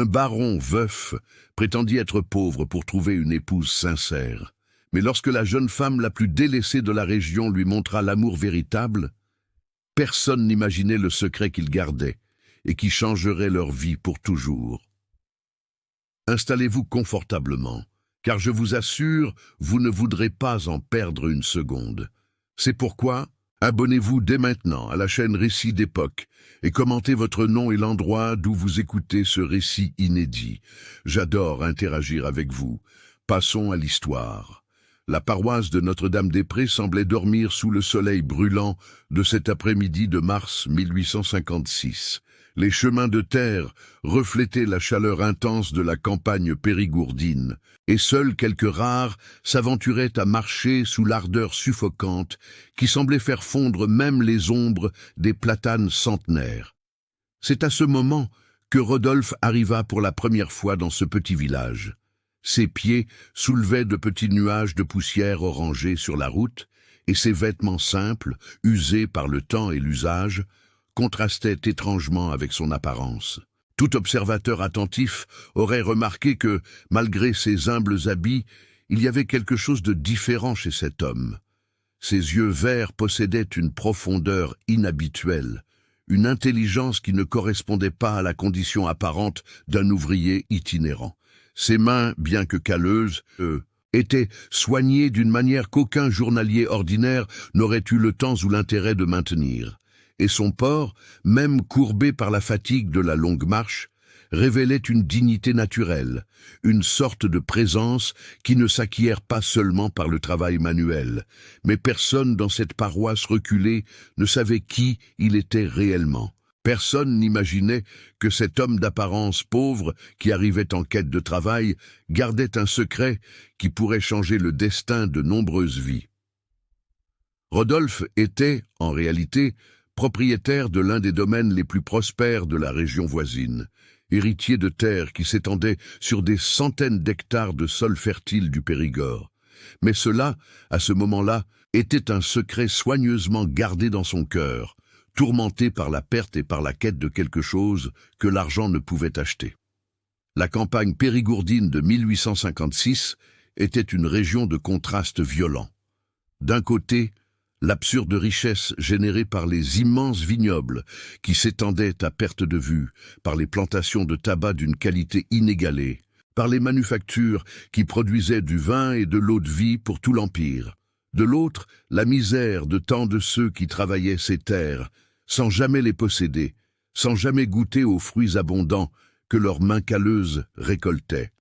Un baron veuf prétendit être pauvre pour trouver une épouse sincère. Mais lorsque la jeune femme la plus délaissée de la région lui montra l'amour véritable, personne n'imaginait le secret qu'ils gardaient et qui changerait leur vie pour toujours. Installez-vous confortablement, car je vous assure, vous ne voudrez pas en perdre une seconde. C'est pourquoi, abonnez-vous dès maintenant à la chaîne Récits d'époque et commentez votre nom et l'endroit d'où vous écoutez ce récit inédit. J'adore interagir avec vous. Passons à l'histoire. La paroisse de Notre-Dame-des-Prés semblait dormir sous le soleil brûlant de cet après-midi de mars 1856. Les chemins de terre reflétaient la chaleur intense de la campagne périgourdine, et seuls quelques rares s'aventuraient à marcher sous l'ardeur suffocante qui semblait faire fondre même les ombres des platanes centenaires. C'est à ce moment que Rodolphe arriva pour la première fois dans ce petit village. Ses pieds soulevaient de petits nuages de poussière orangée sur la route, et ses vêtements simples, usés par le temps et l'usage, contrastait étrangement avec son apparence. Tout observateur attentif aurait remarqué que, malgré ses humbles habits, il y avait quelque chose de différent chez cet homme. Ses yeux verts possédaient une profondeur inhabituelle, une intelligence qui ne correspondait pas à la condition apparente d'un ouvrier itinérant. Ses mains, bien que calleuses, étaient soignées d'une manière qu'aucun journalier ordinaire n'aurait eu le temps ou l'intérêt de maintenir. Et son port, même courbé par la fatigue de la longue marche, révélait une dignité naturelle, une sorte de présence qui ne s'acquiert pas seulement par le travail manuel, mais personne dans cette paroisse reculée ne savait qui il était réellement. Personne n'imaginait que cet homme d'apparence pauvre, qui arrivait en quête de travail, gardait un secret qui pourrait changer le destin de nombreuses vies. Rodolphe était, en réalité, propriétaire de l'un des domaines les plus prospères de la région voisine, héritier de terres qui s'étendaient sur des centaines d'hectares de sol fertile du Périgord. Mais cela, à ce moment-là, était un secret soigneusement gardé dans son cœur, tourmenté par la perte et par la quête de quelque chose que l'argent ne pouvait acheter. La campagne périgourdine de 1856 était une région de contrastes violents. D'un côté, l'absurde richesse générée par les immenses vignobles qui s'étendaient à perte de vue, par les plantations de tabac d'une qualité inégalée, par les manufactures qui produisaient du vin et de l'eau-de-vie pour tout l'Empire. De l'autre, la misère de tant de ceux qui travaillaient ces terres, sans jamais les posséder, sans jamais goûter aux fruits abondants que leurs mains calleuses récoltaient.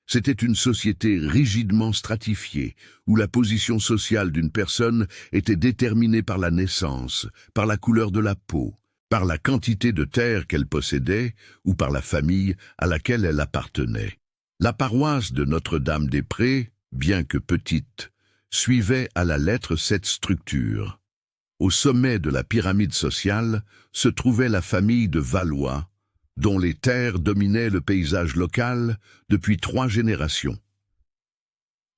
C'était une société rigidement stratifiée, où la position sociale d'une personne était déterminée par la naissance, par la couleur de la peau, par la quantité de terre qu'elle possédait ou par la famille à laquelle elle appartenait. La paroisse de Notre-Dame-des-Prés, bien que petite, suivait à la lettre cette structure. Au sommet de la pyramide sociale se trouvait la famille de Valois, dont les terres dominaient le paysage local depuis 3 générations.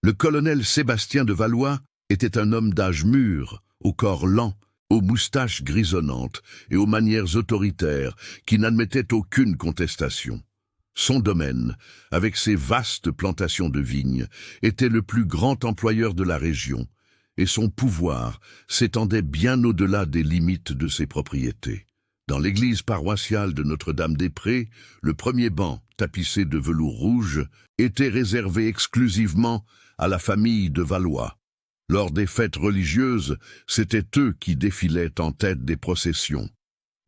Le colonel Sébastien de Valois était un homme d'âge mûr, au corps lent, aux moustaches grisonnantes et aux manières autoritaires qui n'admettaient aucune contestation. Son domaine, avec ses vastes plantations de vignes, était le plus grand employeur de la région, et son pouvoir s'étendait bien au-delà des limites de ses propriétés. Dans l'église paroissiale de Notre-Dame-des-Prés, le premier banc, tapissé de velours rouge, était réservé exclusivement à la famille de Valois. Lors des fêtes religieuses, c'étaient eux qui défilaient en tête des processions.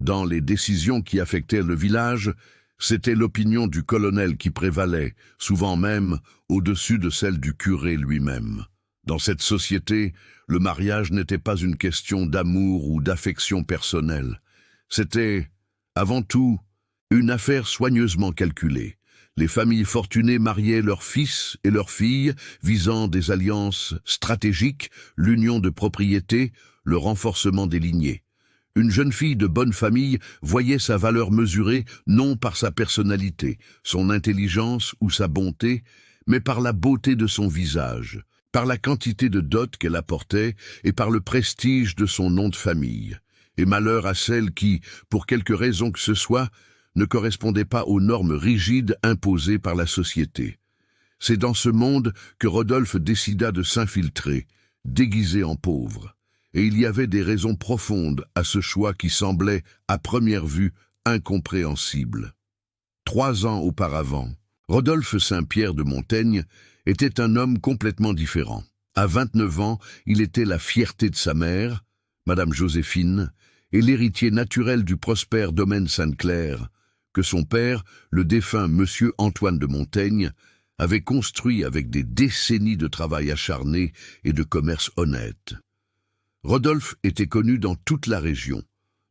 Dans les décisions qui affectaient le village, c'était l'opinion du colonel qui prévalait, souvent même au-dessus de celle du curé lui-même. Dans cette société, le mariage n'était pas une question d'amour ou d'affection personnelle. C'était, avant tout, une affaire soigneusement calculée. Les familles fortunées mariaient leurs fils et leurs filles, visant des alliances stratégiques, l'union de propriété, le renforcement des lignées. Une jeune fille de bonne famille voyait sa valeur mesurée non par sa personnalité, son intelligence ou sa bonté, mais par la beauté de son visage, par la quantité de dot qu'elle apportait et par le prestige de son nom de famille. Et malheur à celle qui, pour quelque raison que ce soit, ne correspondait pas aux normes rigides imposées par la société. C'est dans ce monde que Rodolphe décida de s'infiltrer, déguisé en pauvre. Et il y avait des raisons profondes à ce choix qui semblait, à première vue, incompréhensible. 3 ans auparavant, Rodolphe Saint-Pierre de Montaigne était un homme complètement différent. À 29 ans, il était la fierté de sa mère, Madame Joséphine, et l'héritier naturel du prospère domaine Sainte-Claire, que son père, le défunt Monsieur Antoine de Montaigne, avait construit avec des décennies de travail acharné et de commerce honnête. Rodolphe était connu dans toute la région,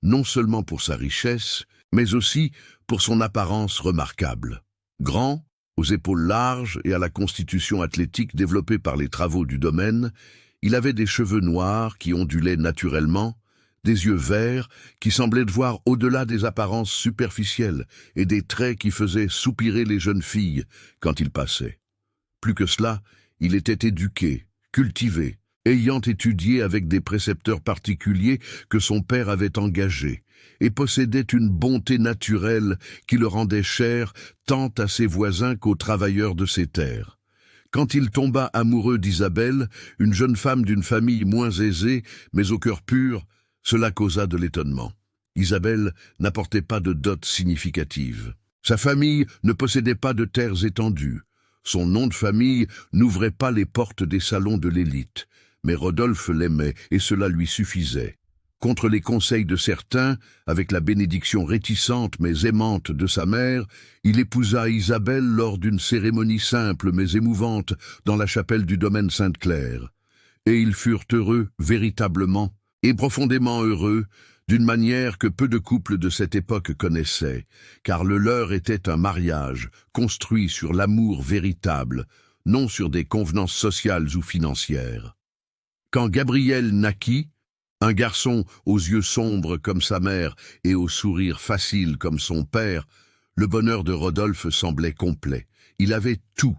non seulement pour sa richesse, mais aussi pour son apparence remarquable. Grand, aux épaules larges et à la constitution athlétique développée par les travaux du domaine, il avait des cheveux noirs qui ondulaient naturellement, des yeux verts qui semblaient voir au-delà des apparences superficielles et des traits qui faisaient soupirer les jeunes filles quand il passait. Plus que cela, il était éduqué, cultivé, ayant étudié avec des précepteurs particuliers que son père avait engagés, et possédait une bonté naturelle qui le rendait cher tant à ses voisins qu'aux travailleurs de ses terres. Quand il tomba amoureux d'Isabelle, une jeune femme d'une famille moins aisée, mais au cœur pur, cela causa de l'étonnement. Isabelle n'apportait pas de dot significative. Sa famille ne possédait pas de terres étendues. Son nom de famille n'ouvrait pas les portes des salons de l'élite. Mais Rodolphe l'aimait, et cela lui suffisait. Contre les conseils de certains, avec la bénédiction réticente mais aimante de sa mère, il épousa Isabelle lors d'une cérémonie simple mais émouvante dans la chapelle du domaine Sainte-Claire. Et ils furent heureux, véritablement, et profondément heureux, d'une manière que peu de couples de cette époque connaissaient, car le leur était un mariage construit sur l'amour véritable, non sur des convenances sociales ou financières. Quand Gabriel naquit, un garçon aux yeux sombres comme sa mère et au sourire facile comme son père, le bonheur de Rodolphe semblait complet. Il avait tout,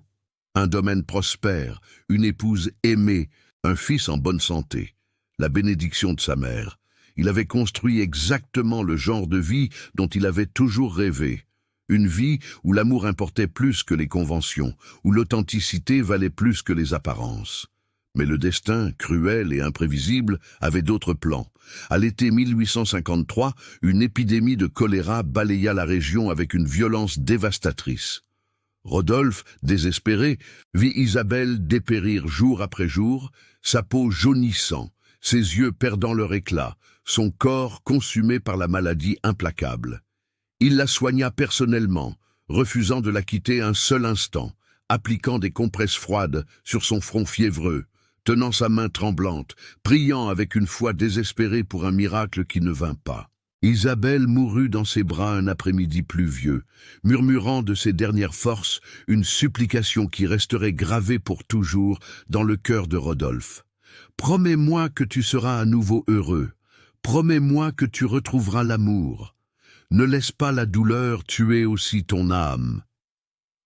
un domaine prospère, une épouse aimée, un fils en bonne santé, la bénédiction de sa mère. Il avait construit exactement le genre de vie dont il avait toujours rêvé. Une vie où l'amour importait plus que les conventions, où l'authenticité valait plus que les apparences. Mais le destin, cruel et imprévisible, avait d'autres plans. À l'été 1853, une épidémie de choléra balaya la région avec une violence dévastatrice. Rodolphe, désespéré, vit Isabelle dépérir jour après jour, sa peau jaunissant, ses yeux perdant leur éclat, son corps consumé par la maladie implacable. Il la soigna personnellement, refusant de la quitter un seul instant, appliquant des compresses froides sur son front fiévreux, tenant sa main tremblante, priant avec une foi désespérée pour un miracle qui ne vint pas. Isabelle mourut dans ses bras un après-midi pluvieux, murmurant de ses dernières forces une supplication qui resterait gravée pour toujours dans le cœur de Rodolphe. « Promets-moi que tu seras à nouveau heureux. Promets-moi que tu retrouveras l'amour. Ne laisse pas la douleur tuer aussi ton âme. »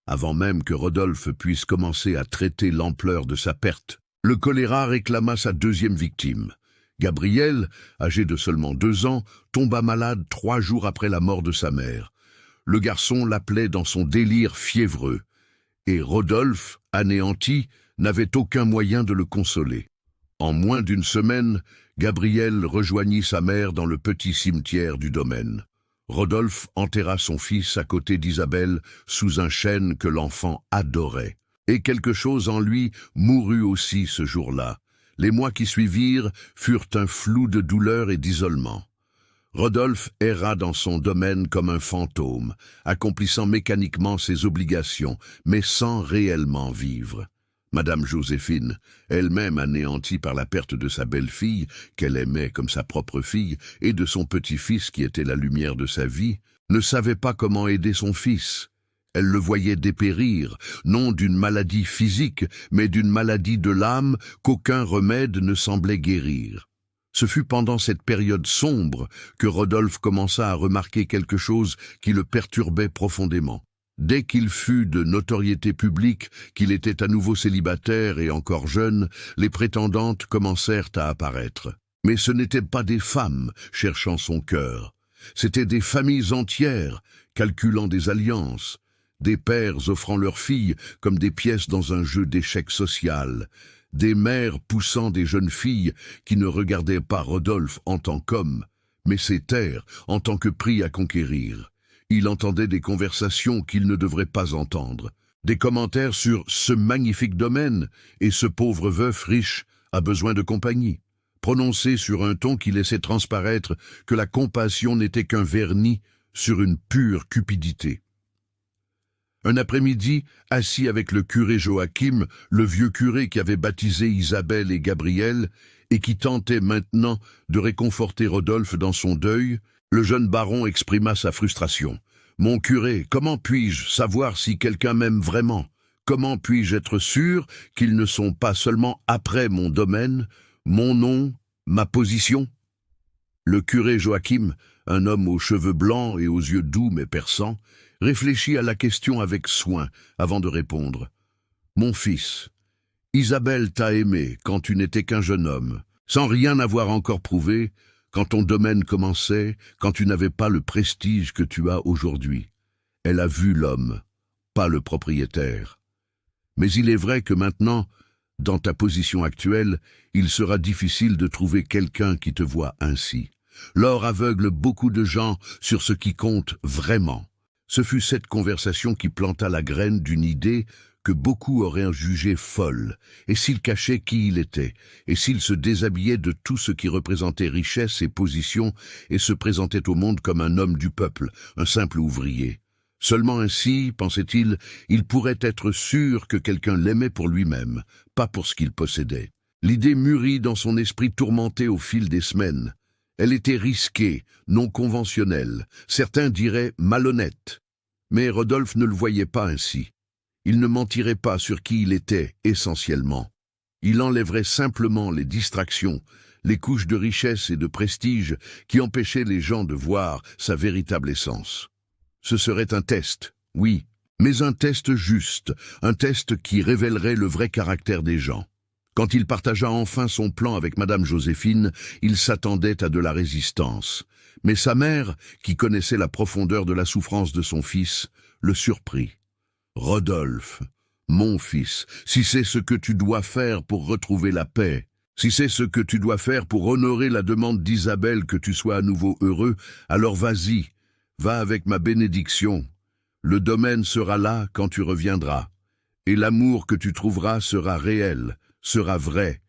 Avant même que Rodolphe puisse commencer à traiter l'ampleur de sa perte, le choléra réclama sa deuxième victime. Gabriel, âgé de seulement 2 ans, tomba malade 3 jours après la mort de sa mère. Le garçon l'appelait dans son délire fiévreux, et Rodolphe, anéanti, n'avait aucun moyen de le consoler. En moins d'1 semaine, Gabriel rejoignit sa mère dans le petit cimetière du domaine. Rodolphe enterra son fils à côté d'Isabelle sous un chêne que l'enfant adorait. Et quelque chose en lui mourut aussi ce jour-là. Les mois qui suivirent furent un flou de douleur et d'isolement. Rodolphe erra dans son domaine comme un fantôme, accomplissant mécaniquement ses obligations, mais sans réellement vivre. Madame Joséphine, elle-même anéantie par la perte de sa belle-fille, qu'elle aimait comme sa propre fille, et de son petit-fils qui était la lumière de sa vie, ne savait pas comment aider son fils. Elle le voyait dépérir, non d'une maladie physique, mais d'une maladie de l'âme qu'aucun remède ne semblait guérir. Ce fut pendant cette période sombre que Rodolphe commença à remarquer quelque chose qui le perturbait profondément. Dès qu'il fut de notoriété publique, qu'il était à nouveau célibataire et encore jeune, les prétendantes commencèrent à apparaître. Mais ce n'étaient pas des femmes cherchant son cœur. C'étaient des familles entières, calculant des alliances, des pères offrant leurs filles comme des pièces dans un jeu d'échecs social, des mères poussant des jeunes filles qui ne regardaient pas Rodolphe en tant qu'homme, mais ses terres en tant que prix à conquérir. Il entendait des conversations qu'il ne devrait pas entendre, des commentaires sur ce magnifique domaine et ce pauvre veuf riche a besoin de compagnie, prononcés sur un ton qui laissait transparaître que la compassion n'était qu'un vernis sur une pure cupidité. Un après-midi, assis avec le curé Joachim, le vieux curé qui avait baptisé Isabelle et Gabriel, et qui tentait maintenant de réconforter Rodolphe dans son deuil, le jeune baron exprima sa frustration. « Mon curé, comment puis-je savoir si quelqu'un m'aime vraiment? Comment puis-je être sûr qu'ils ne sont pas seulement après mon domaine, mon nom, ma position ?» Le curé Joachim, un homme aux cheveux blancs et aux yeux doux mais perçants, réfléchit à la question avec soin avant de répondre. « Mon fils, Isabelle t'a aimé quand tu n'étais qu'un jeune homme, sans rien avoir encore prouvé, quand ton domaine commençait, quand tu n'avais pas le prestige que tu as aujourd'hui. Elle a vu l'homme, pas le propriétaire. Mais il est vrai que maintenant, dans ta position actuelle, il sera difficile de trouver quelqu'un qui te voit ainsi. L'or aveugle beaucoup de gens sur ce qui compte vraiment. » Ce fut cette conversation qui planta la graine d'une idée que beaucoup auraient jugée folle, et s'il cachait qui il était, et s'il se déshabillait de tout ce qui représentait richesse et position, et se présentait au monde comme un homme du peuple, un simple ouvrier. Seulement ainsi, pensait-il, il pourrait être sûr que quelqu'un l'aimait pour lui-même, pas pour ce qu'il possédait. L'idée mûrit dans son esprit tourmenté au fil des semaines. Elle était risquée, non conventionnelle, certains diraient malhonnête. Mais Rodolphe ne le voyait pas ainsi. Il ne mentirait pas sur qui il était essentiellement. Il enlèverait simplement les distractions, les couches de richesse et de prestige qui empêchaient les gens de voir sa véritable essence. Ce serait un test, oui, mais un test juste, un test qui révélerait le vrai caractère des gens. Quand il partagea enfin son plan avec Madame Joséphine, il s'attendait à de la résistance. Mais sa mère, qui connaissait la profondeur de la souffrance de son fils, le surprit. « Rodolphe, mon fils, si c'est ce que tu dois faire pour retrouver la paix, si c'est ce que tu dois faire pour honorer la demande d'Isabelle que tu sois à nouveau heureux, alors vas-y, va avec ma bénédiction. Le domaine sera là quand tu reviendras, et l'amour que tu trouveras sera réel, sera vrai,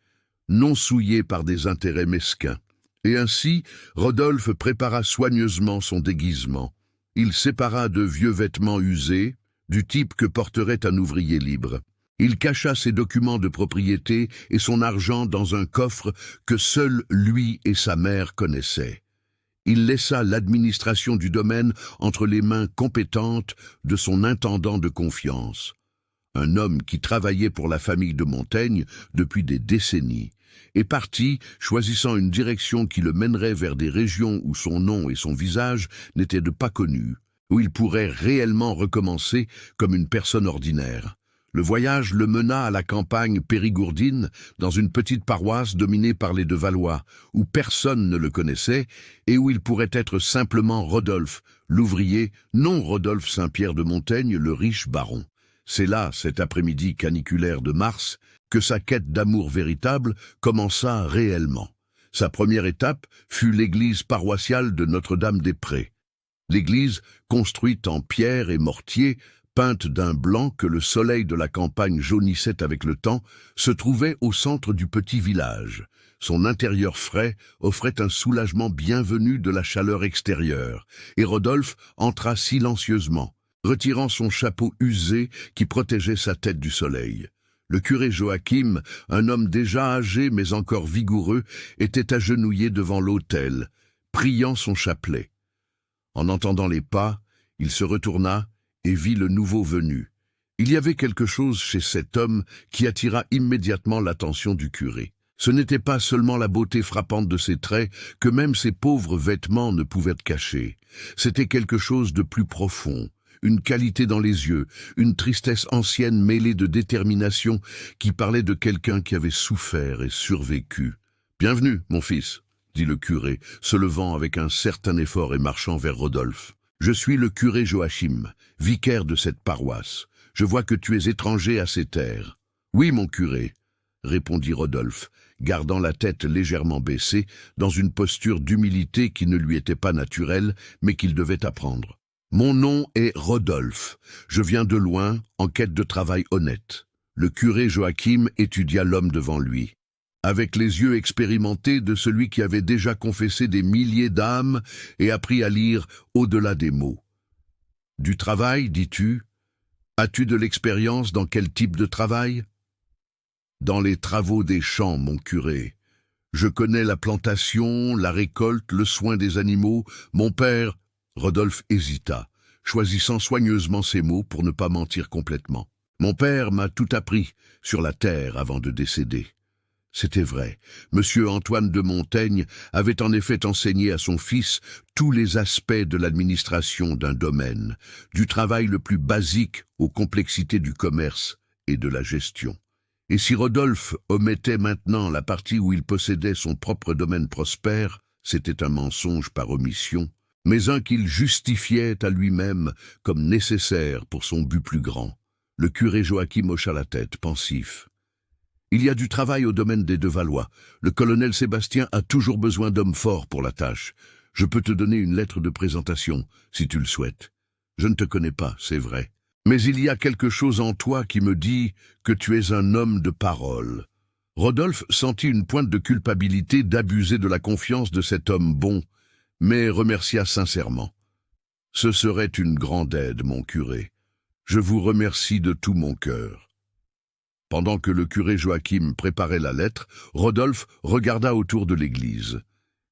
non souillé par des intérêts mesquins. » Et ainsi, Rodolphe prépara soigneusement son déguisement. Il sépara de vieux vêtements usés, du type que porterait un ouvrier libre. Il cacha ses documents de propriété et son argent dans un coffre que seuls lui et sa mère connaissaient. Il laissa l'administration du domaine entre les mains compétentes de son intendant de confiance, un homme qui travaillait pour la famille de Montaigne depuis des décennies, et parti, choisissant une direction qui le mènerait vers des régions où son nom et son visage n'étaient pas connus, où il pourrait réellement recommencer comme une personne ordinaire. Le voyage le mena à la campagne périgourdine, dans une petite paroisse dominée par les de Valois, où personne ne le connaissait et où il pourrait être simplement Rodolphe, l'ouvrier, non Rodolphe Saint-Pierre de Montaigne, le riche baron. C'est là, cet après-midi caniculaire de mars, que sa quête d'amour véritable commença réellement. Sa première étape fut l'église paroissiale de Notre-Dame-des-Prés. L'église, construite en pierre et mortier, peinte d'un blanc que le soleil de la campagne jaunissait avec le temps, se trouvait au centre du petit village. Son intérieur frais offrait un soulagement bienvenu de la chaleur extérieure, et Rodolphe entra silencieusement, retirant son chapeau usé qui protégeait sa tête du soleil. Le curé Joachim, un homme déjà âgé mais encore vigoureux, était agenouillé devant l'autel, priant son chapelet. En entendant les pas, il se retourna et vit le nouveau venu. Il y avait quelque chose chez cet homme qui attira immédiatement l'attention du curé. Ce n'était pas seulement la beauté frappante de ses traits que même ses pauvres vêtements ne pouvaient cacher. C'était quelque chose de plus profond. Une qualité dans les yeux, une tristesse ancienne mêlée de détermination qui parlait de quelqu'un qui avait souffert et survécu. « Bienvenue, mon fils. dit le curé, se levant avec un certain effort et marchant vers Rodolphe. Je suis le curé Joachim, vicaire de cette paroisse. Je vois que tu es étranger à ces terres. Oui, mon curé, répondit Rodolphe, gardant la tête légèrement baissée, dans une posture d'humilité qui ne lui était pas naturelle, mais qu'il devait apprendre. Mon nom est Rodolphe. Je viens de loin, en quête de travail honnête. Le curé Joachim étudia l'homme devant lui, avec les yeux expérimentés de celui qui avait déjà confessé des milliers d'âmes et appris à lire au-delà des mots. Du travail, dis-tu? As-tu de l'expérience dans quel type de travail? Dans les travaux des champs, mon curé. Je connais la plantation, la récolte, le soin des animaux. Mon père... Rodolphe hésita, choisissant soigneusement ses mots pour ne pas mentir complètement. Mon père m'a tout appris sur la terre avant de décéder. C'était vrai. Monsieur Antoine de Montaigne avait en effet enseigné à son fils tous les aspects de l'administration d'un domaine, du travail le plus basique aux complexités du commerce et de la gestion. Et si Rodolphe omettait maintenant la partie où il possédait son propre domaine prospère, c'était un mensonge par omission, mais un qu'il justifiait à lui-même comme nécessaire pour son but plus grand. Le curé Joachim hocha la tête, pensif. Il y a du travail au domaine des Devallois. Le colonel Sébastien a toujours besoin d'hommes forts pour la tâche. Je peux te donner une lettre de présentation, si tu le souhaites. Je ne te connais pas, c'est vrai. Mais il y a quelque chose en toi qui me dit que tu es un homme de parole. Rodolphe sentit une pointe de culpabilité d'abuser de la confiance de cet homme bon, mais remercia sincèrement. Ce serait une grande aide, mon curé. Je vous remercie de tout mon cœur. Pendant que le curé Joachim préparait la lettre, Rodolphe regarda autour de l'église.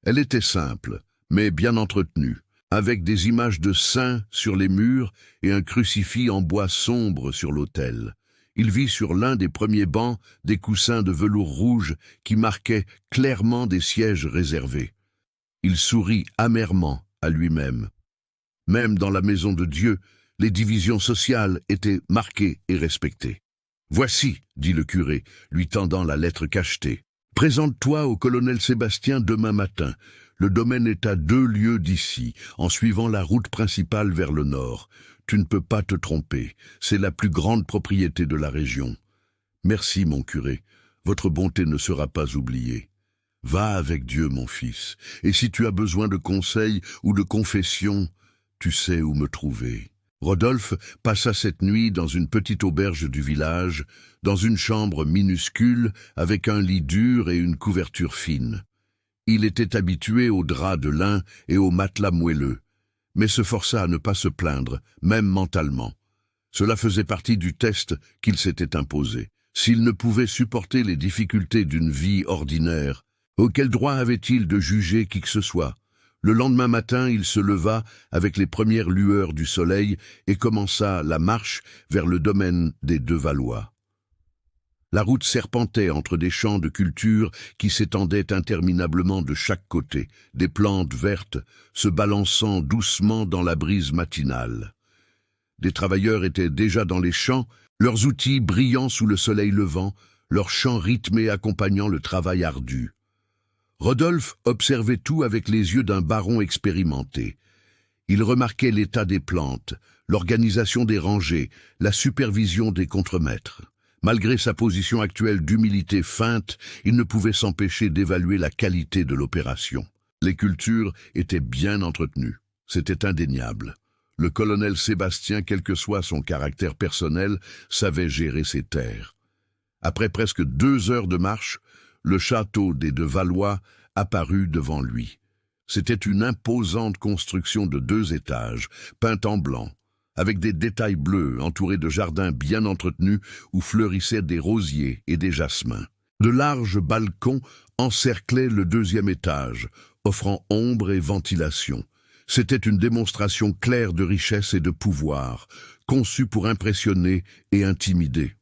Elle était simple, mais bien entretenue, avec des images de saints sur les murs et un crucifix en bois sombre sur l'autel. Il vit sur l'un des premiers bancs des coussins de velours rouge qui marquaient clairement des sièges réservés. Il sourit amèrement à lui-même. Même dans la maison de Dieu, les divisions sociales étaient marquées et respectées. « Voici, dit le curé, lui tendant la lettre cachetée. « Présente-toi au colonel Sébastien demain matin. Le domaine est à 2 lieues d'ici, en suivant la route principale vers le nord. Tu ne peux pas te tromper, c'est la plus grande propriété de la région. Merci, mon curé, votre bonté ne sera pas oubliée. Va avec Dieu, mon fils, et si tu as besoin de conseils ou de confession, tu sais où me trouver. » Rodolphe passa cette nuit dans une petite auberge du village, dans une chambre minuscule, avec un lit dur et une couverture fine. Il était habitué aux draps de lin et aux matelas moelleux, mais se força à ne pas se plaindre, même mentalement. Cela faisait partie du test qu'il s'était imposé. S'il ne pouvait supporter les difficultés d'une vie ordinaire, auquel droit avait-il de juger qui que ce soit? Le lendemain matin, il se leva avec les premières lueurs du soleil et commença la marche vers le domaine des Devallois. La route serpentait entre des champs de culture qui s'étendaient interminablement de chaque côté, des plantes vertes se balançant doucement dans la brise matinale. Des travailleurs étaient déjà dans les champs, leurs outils brillant sous le soleil levant, leurs chants rythmés accompagnant le travail ardu. Rodolphe observait tout avec les yeux d'un baron expérimenté. Il remarquait l'état des plantes, l'organisation des rangées, la supervision des contremaîtres. Malgré sa position actuelle d'humilité feinte, il ne pouvait s'empêcher d'évaluer la qualité de l'opération. Les cultures étaient bien entretenues. C'était indéniable. Le colonel Sébastien, quel que soit son caractère personnel, savait gérer ses terres. Après presque 2 heures de marche, le château des Devallois apparut devant lui. C'était une imposante construction de 2 étages, peinte en blanc, avec des détails bleus entourés de jardins bien entretenus où fleurissaient des rosiers et des jasmins. De larges balcons encerclaient le 2e étage, offrant ombre et ventilation. C'était une démonstration claire de richesse et de pouvoir, conçue pour impressionner et intimider.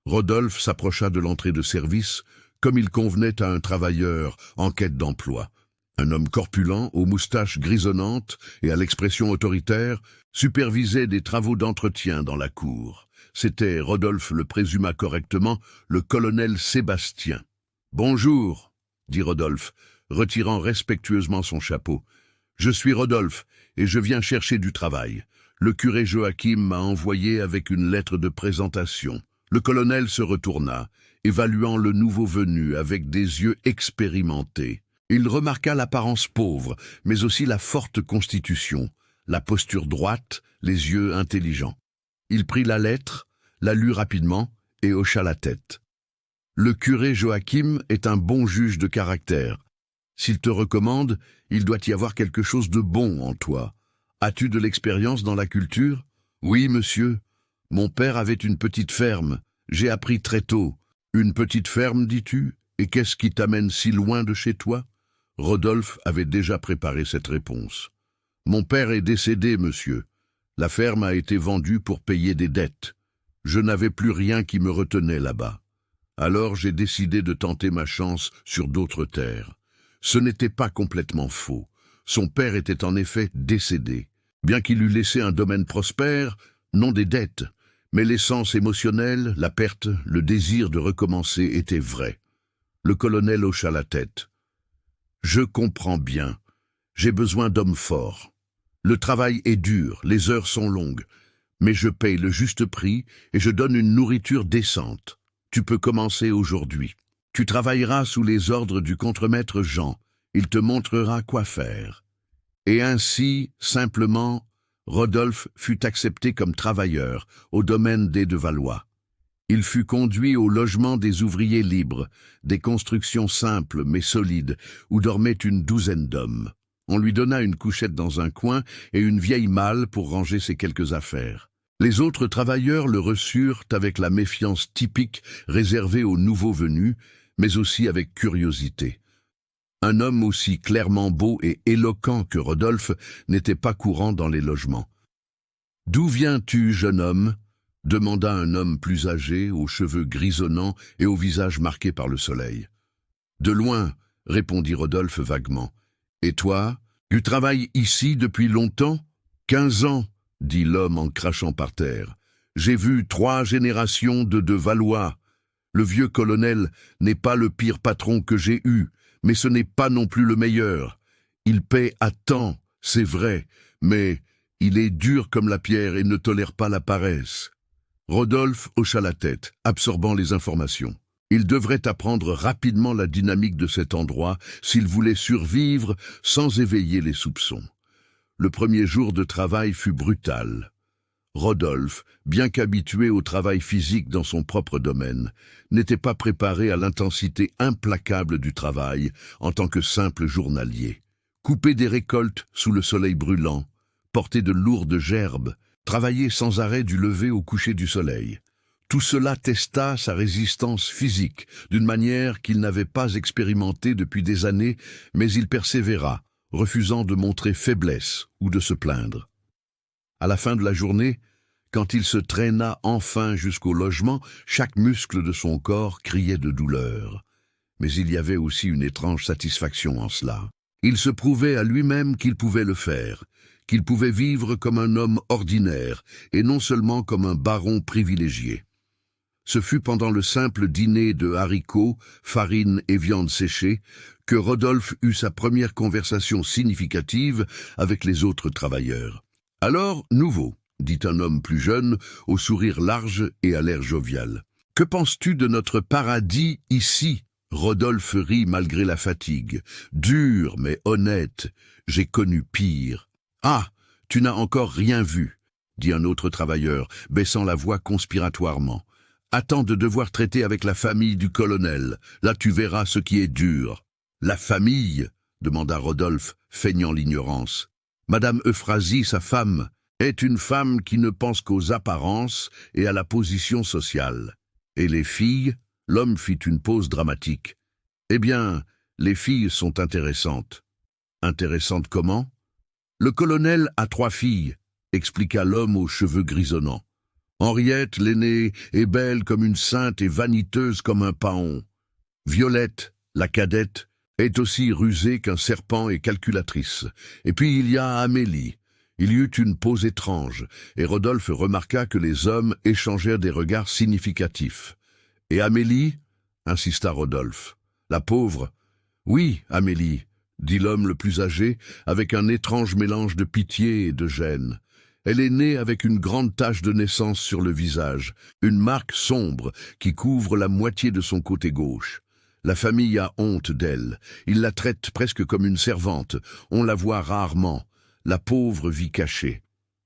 Rodolphe s'approcha de l'entrée de service, comme il convenait à un travailleur en quête d'emploi. Un homme corpulent, aux moustaches grisonnantes et à l'expression autoritaire, supervisait des travaux d'entretien dans la cour. C'était, Rodolphe le présuma correctement, le colonel Sébastien. « Bonjour, dit Rodolphe, retirant respectueusement son chapeau. « Je suis Rodolphe, et je viens chercher du travail. Le curé Joachim m'a envoyé avec une lettre de présentation. » Le colonel se retourna, évaluant le nouveau venu avec des yeux expérimentés. Il remarqua l'apparence pauvre, mais aussi la forte constitution, la posture droite, les yeux intelligents. Il prit la lettre, la lut rapidement et hocha la tête. « Le curé Joachim est un bon juge de caractère. S'il te recommande, il doit y avoir quelque chose de bon en toi. As-tu de l'expérience dans la culture? »« Oui, monsieur. Mon père avait une petite ferme. J'ai appris très tôt. »« Une petite ferme, dis-tu? Et qu'est-ce qui t'amène si loin de chez toi ?» Rodolphe avait déjà préparé cette réponse. « Mon père est décédé, monsieur. La ferme a été vendue pour payer des dettes. Je n'avais plus rien qui me retenait là-bas. Alors j'ai décidé de tenter ma chance sur d'autres terres. Ce n'était pas complètement faux. Son père était en effet décédé. Bien qu'il eût laissé un domaine prospère, non des dettes, mais l'essence émotionnelle, la perte, le désir de recommencer étaient vrais. » Le colonel hocha la tête. « Je comprends bien. J'ai besoin d'hommes forts. Le travail est dur, les heures sont longues, mais je paye le juste prix et je donne une nourriture décente. Tu peux commencer aujourd'hui. Tu travailleras sous les ordres du contremaître Jean. Il te montrera quoi faire. » Et ainsi, simplement, Rodolphe fut accepté comme travailleur au domaine des de Valois. Il fut conduit au logement des ouvriers libres, des constructions simples mais solides, où dormait une douzaine d'hommes. On lui donna une couchette dans un coin et une vieille malle pour ranger ses quelques affaires. Les autres travailleurs le reçurent avec la méfiance typique réservée aux nouveaux venus, mais aussi avec curiosité. Un homme aussi clairement beau et éloquent que Rodolphe n'était pas courant dans les logements. « D'où viens-tu, jeune homme ?» demanda un homme plus âgé, aux cheveux grisonnants et au visage marqué par le soleil. « De loin, » répondit Rodolphe vaguement. « Et toi, tu travailles ici depuis longtemps ?»« 15 ans, » dit l'homme en crachant par terre. « J'ai vu 3 générations de Valois. Le vieux colonel n'est pas le pire patron que j'ai eu, mais ce n'est pas non plus le meilleur. Il paie à temps, c'est vrai, mais il est dur comme la pierre et ne tolère pas la paresse. » Rodolphe hocha la tête, absorbant les informations. Il devrait apprendre rapidement la dynamique de cet endroit s'il voulait survivre sans éveiller les soupçons. Le premier jour de travail fut brutal. Rodolphe, bien qu'habitué au travail physique dans son propre domaine, n'était pas préparé à l'intensité implacable du travail en tant que simple journalier. Couper des récoltes sous le soleil brûlant, porter de lourdes gerbes, travailler sans arrêt du lever au coucher du soleil. Tout cela testa sa résistance physique d'une manière qu'il n'avait pas expérimentée depuis des années, mais il persévéra, refusant de montrer faiblesse ou de se plaindre. À la fin de la journée, quand il se traîna enfin jusqu'au logement, chaque muscle de son corps criait de douleur. Mais il y avait aussi une étrange satisfaction en cela. Il se prouvait à lui-même qu'il pouvait le faire, qu'il pouvait vivre comme un homme ordinaire et non seulement comme un baron privilégié. Ce fut pendant le simple dîner de haricots, farine et viande séchée que Rodolphe eut sa première conversation significative avec les autres travailleurs. « Alors, nouveau, » dit un homme plus jeune, au sourire large et à l'air jovial. « Que penses-tu de notre paradis ici ?» Rodolphe rit malgré la fatigue. « Dur, mais honnête, j'ai connu pire. »« Ah, tu n'as encore rien vu, » dit un autre travailleur, baissant la voix conspiratoirement. « Attends de devoir traiter avec la famille du colonel. Là tu verras ce qui est dur. »« La famille ?» demanda Rodolphe, feignant l'ignorance. « Madame Euphrasie, sa femme, est une femme qui ne pense qu'aux apparences et à la position sociale. Et les filles ?» L'homme fit une pause dramatique. « Eh bien, les filles sont intéressantes. »« Intéressantes comment ?»« Le colonel a 3 filles, » expliqua l'homme aux cheveux grisonnants. « Henriette, l'aînée, est belle comme une sainte et vaniteuse comme un paon. Violette, la cadette, est aussi rusée qu'un serpent et calculatrice. Et puis il y a Amélie. » Il y eut une pause étrange, et Rodolphe remarqua que les hommes échangèrent des regards significatifs. « Et Amélie ?» insista Rodolphe. « La pauvre, Oui, Amélie, dit l'homme le plus âgé, avec un étrange mélange de pitié et de gêne. Elle est née avec une grande tache de naissance sur le visage, une marque sombre qui couvre la moitié de son côté gauche. La famille a honte d'elle. Il la traite presque comme une servante. On la voit rarement. La pauvre vit cachée.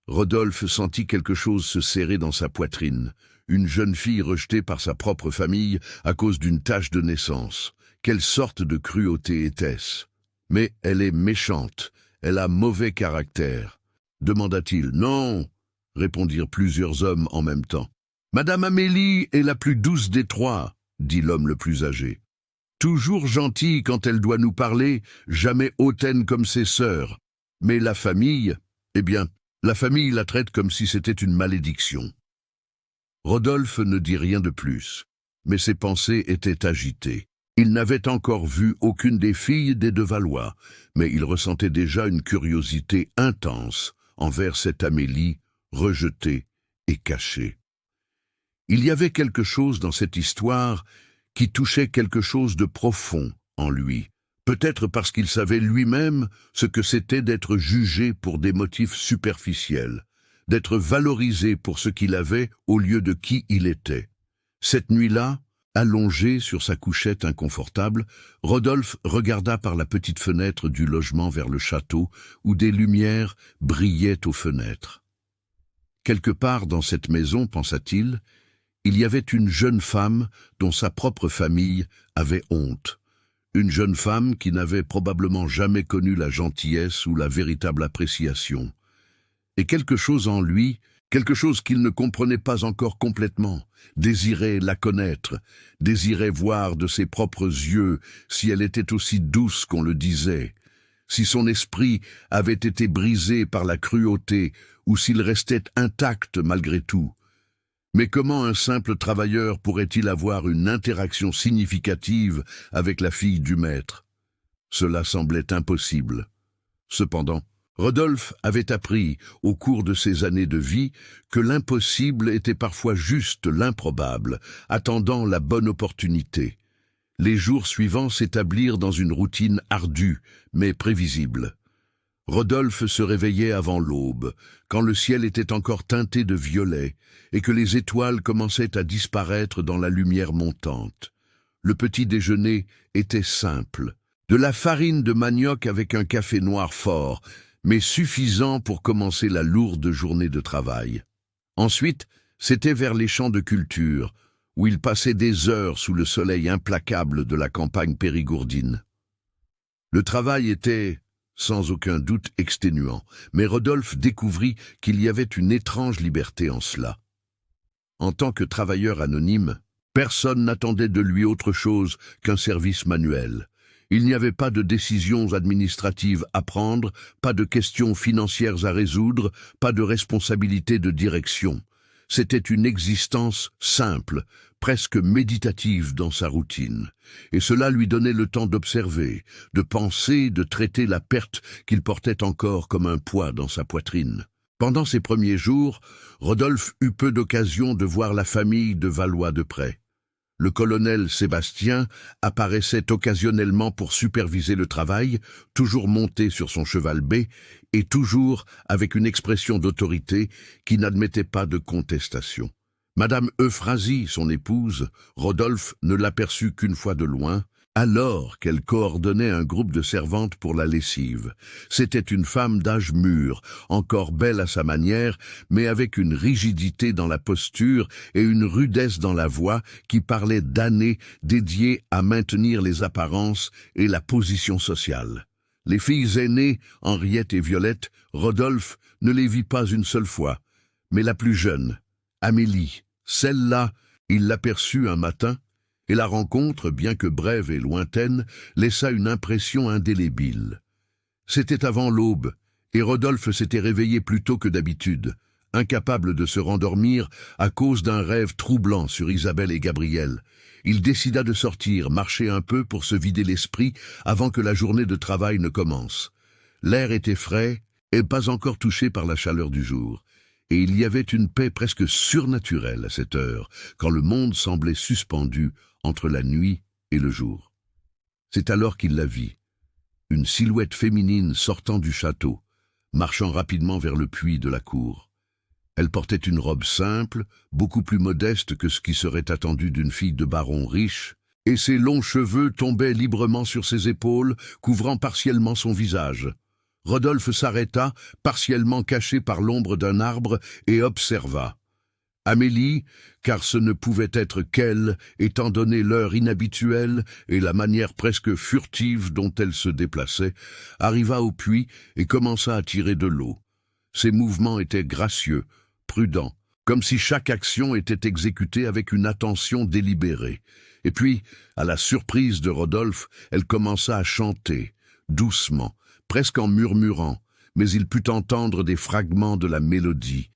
Rodolphe sentit quelque chose se serrer dans sa poitrine. Une jeune fille rejetée par sa propre famille à cause d'une tache de naissance. Quelle sorte de cruauté était-ce? Mais elle est méchante. Elle a mauvais caractère. Demanda-t-il. Non, répondirent plusieurs hommes en même temps. Madame Amélie est la plus douce des trois, dit l'homme le plus âgé. Toujours gentille quand elle doit nous parler, jamais hautaine comme ses sœurs. Mais la famille, eh bien, la famille la traite comme si c'était une malédiction. Rodolphe ne dit rien de plus, mais ses pensées étaient agitées. Il n'avait encore vu aucune des filles des de Valois, mais il ressentait déjà une curiosité intense envers cette Amélie rejetée et cachée. Il y avait quelque chose dans cette histoire qui touchait quelque chose de profond en lui, peut-être parce qu'il savait lui-même ce que c'était d'être jugé pour des motifs superficiels, d'être valorisé pour ce qu'il avait au lieu de qui il était. Cette nuit-là, allongé sur sa couchette inconfortable, Rodolphe regarda par la petite fenêtre du logement vers le château où des lumières brillaient aux fenêtres. Quelque part dans cette maison, pensa-t-il, il y avait une jeune femme dont sa propre famille avait honte. Une jeune femme qui n'avait probablement jamais connu la gentillesse ou la véritable appréciation. Et quelque chose en lui, quelque chose qu'il ne comprenait pas encore complètement, désirait la connaître, désirait voir de ses propres yeux si elle était aussi douce qu'on le disait, si son esprit avait été brisé par la cruauté ou s'il restait intact malgré tout. Mais comment un simple travailleur pourrait-il avoir une interaction significative avec la fille du maître? Cela semblait impossible. Cependant, Rodolphe avait appris, au cours de ses années de vie, que l'impossible était parfois juste l'improbable, attendant la bonne opportunité. Les jours suivants s'établirent dans une routine ardue, mais prévisible. Rodolphe se réveillait avant l'aube, quand le ciel était encore teinté de violet et que les étoiles commençaient à disparaître dans la lumière montante. Le petit déjeuner était simple. De la farine de manioc avec un café noir fort, mais suffisant pour commencer la lourde journée de travail. Ensuite, c'était vers les champs de culture, où il passait des heures sous le soleil implacable de la campagne périgourdine. Le travail était sans aucun doute exténuant, mais Rodolphe découvrit qu'il y avait une étrange liberté en cela. En tant que travailleur anonyme, personne n'attendait de lui autre chose qu'un service manuel. Il n'y avait pas de décisions administratives à prendre, pas de questions financières à résoudre, pas de responsabilité de direction. C'était une existence simple, presque méditative dans sa routine, et cela lui donnait le temps d'observer, de penser, de traiter la perte qu'il portait encore comme un poids dans sa poitrine. Pendant ces premiers jours, Rodolphe eut peu d'occasion de voir la famille de Valois de près. Le colonel Sébastien apparaissait occasionnellement pour superviser le travail, toujours monté sur son cheval bai et toujours avec une expression d'autorité qui n'admettait pas de contestation. Madame Euphrasie, son épouse, Rodolphe ne l'aperçut qu'une fois de loin, alors qu'elle coordonnait un groupe de servantes pour la lessive. C'était une femme d'âge mûr, encore belle à sa manière, mais avec une rigidité dans la posture et une rudesse dans la voix qui parlait d'années dédiées à maintenir les apparences et la position sociale. Les filles aînées, Henriette et Violette, Rodolphe ne les vit pas une seule fois, mais la plus jeune, Amélie, celle-là, il l'aperçut un matin, et la rencontre, bien que brève et lointaine, laissa une impression indélébile. C'était avant l'aube, et Rodolphe s'était réveillé plus tôt que d'habitude, incapable de se rendormir à cause d'un rêve troublant sur Isabelle et Gabriel. Il décida de sortir, marcher un peu pour se vider l'esprit avant que la journée de travail ne commence. L'air était frais et pas encore touché par la chaleur du jour. Et il y avait une paix presque surnaturelle à cette heure, quand le monde semblait suspendu entre la nuit et le jour. C'est alors qu'il la vit, une silhouette féminine sortant du château, marchant rapidement vers le puits de la cour. Elle portait une robe simple, beaucoup plus modeste que ce qui serait attendu d'une fille de baron riche, et ses longs cheveux tombaient librement sur ses épaules, couvrant partiellement son visage. Rodolphe s'arrêta, partiellement caché par l'ombre d'un arbre, et observa. Amélie, car ce ne pouvait être qu'elle, étant donné l'heure inhabituelle et la manière presque furtive dont elle se déplaçait, arriva au puits et commença à tirer de l'eau. Ses mouvements étaient gracieux, prudents, comme si chaque action était exécutée avec une attention délibérée. Et puis, à la surprise de Rodolphe, elle commença à chanter, doucement, presque en murmurant, mais il put entendre des fragments de la mélodie.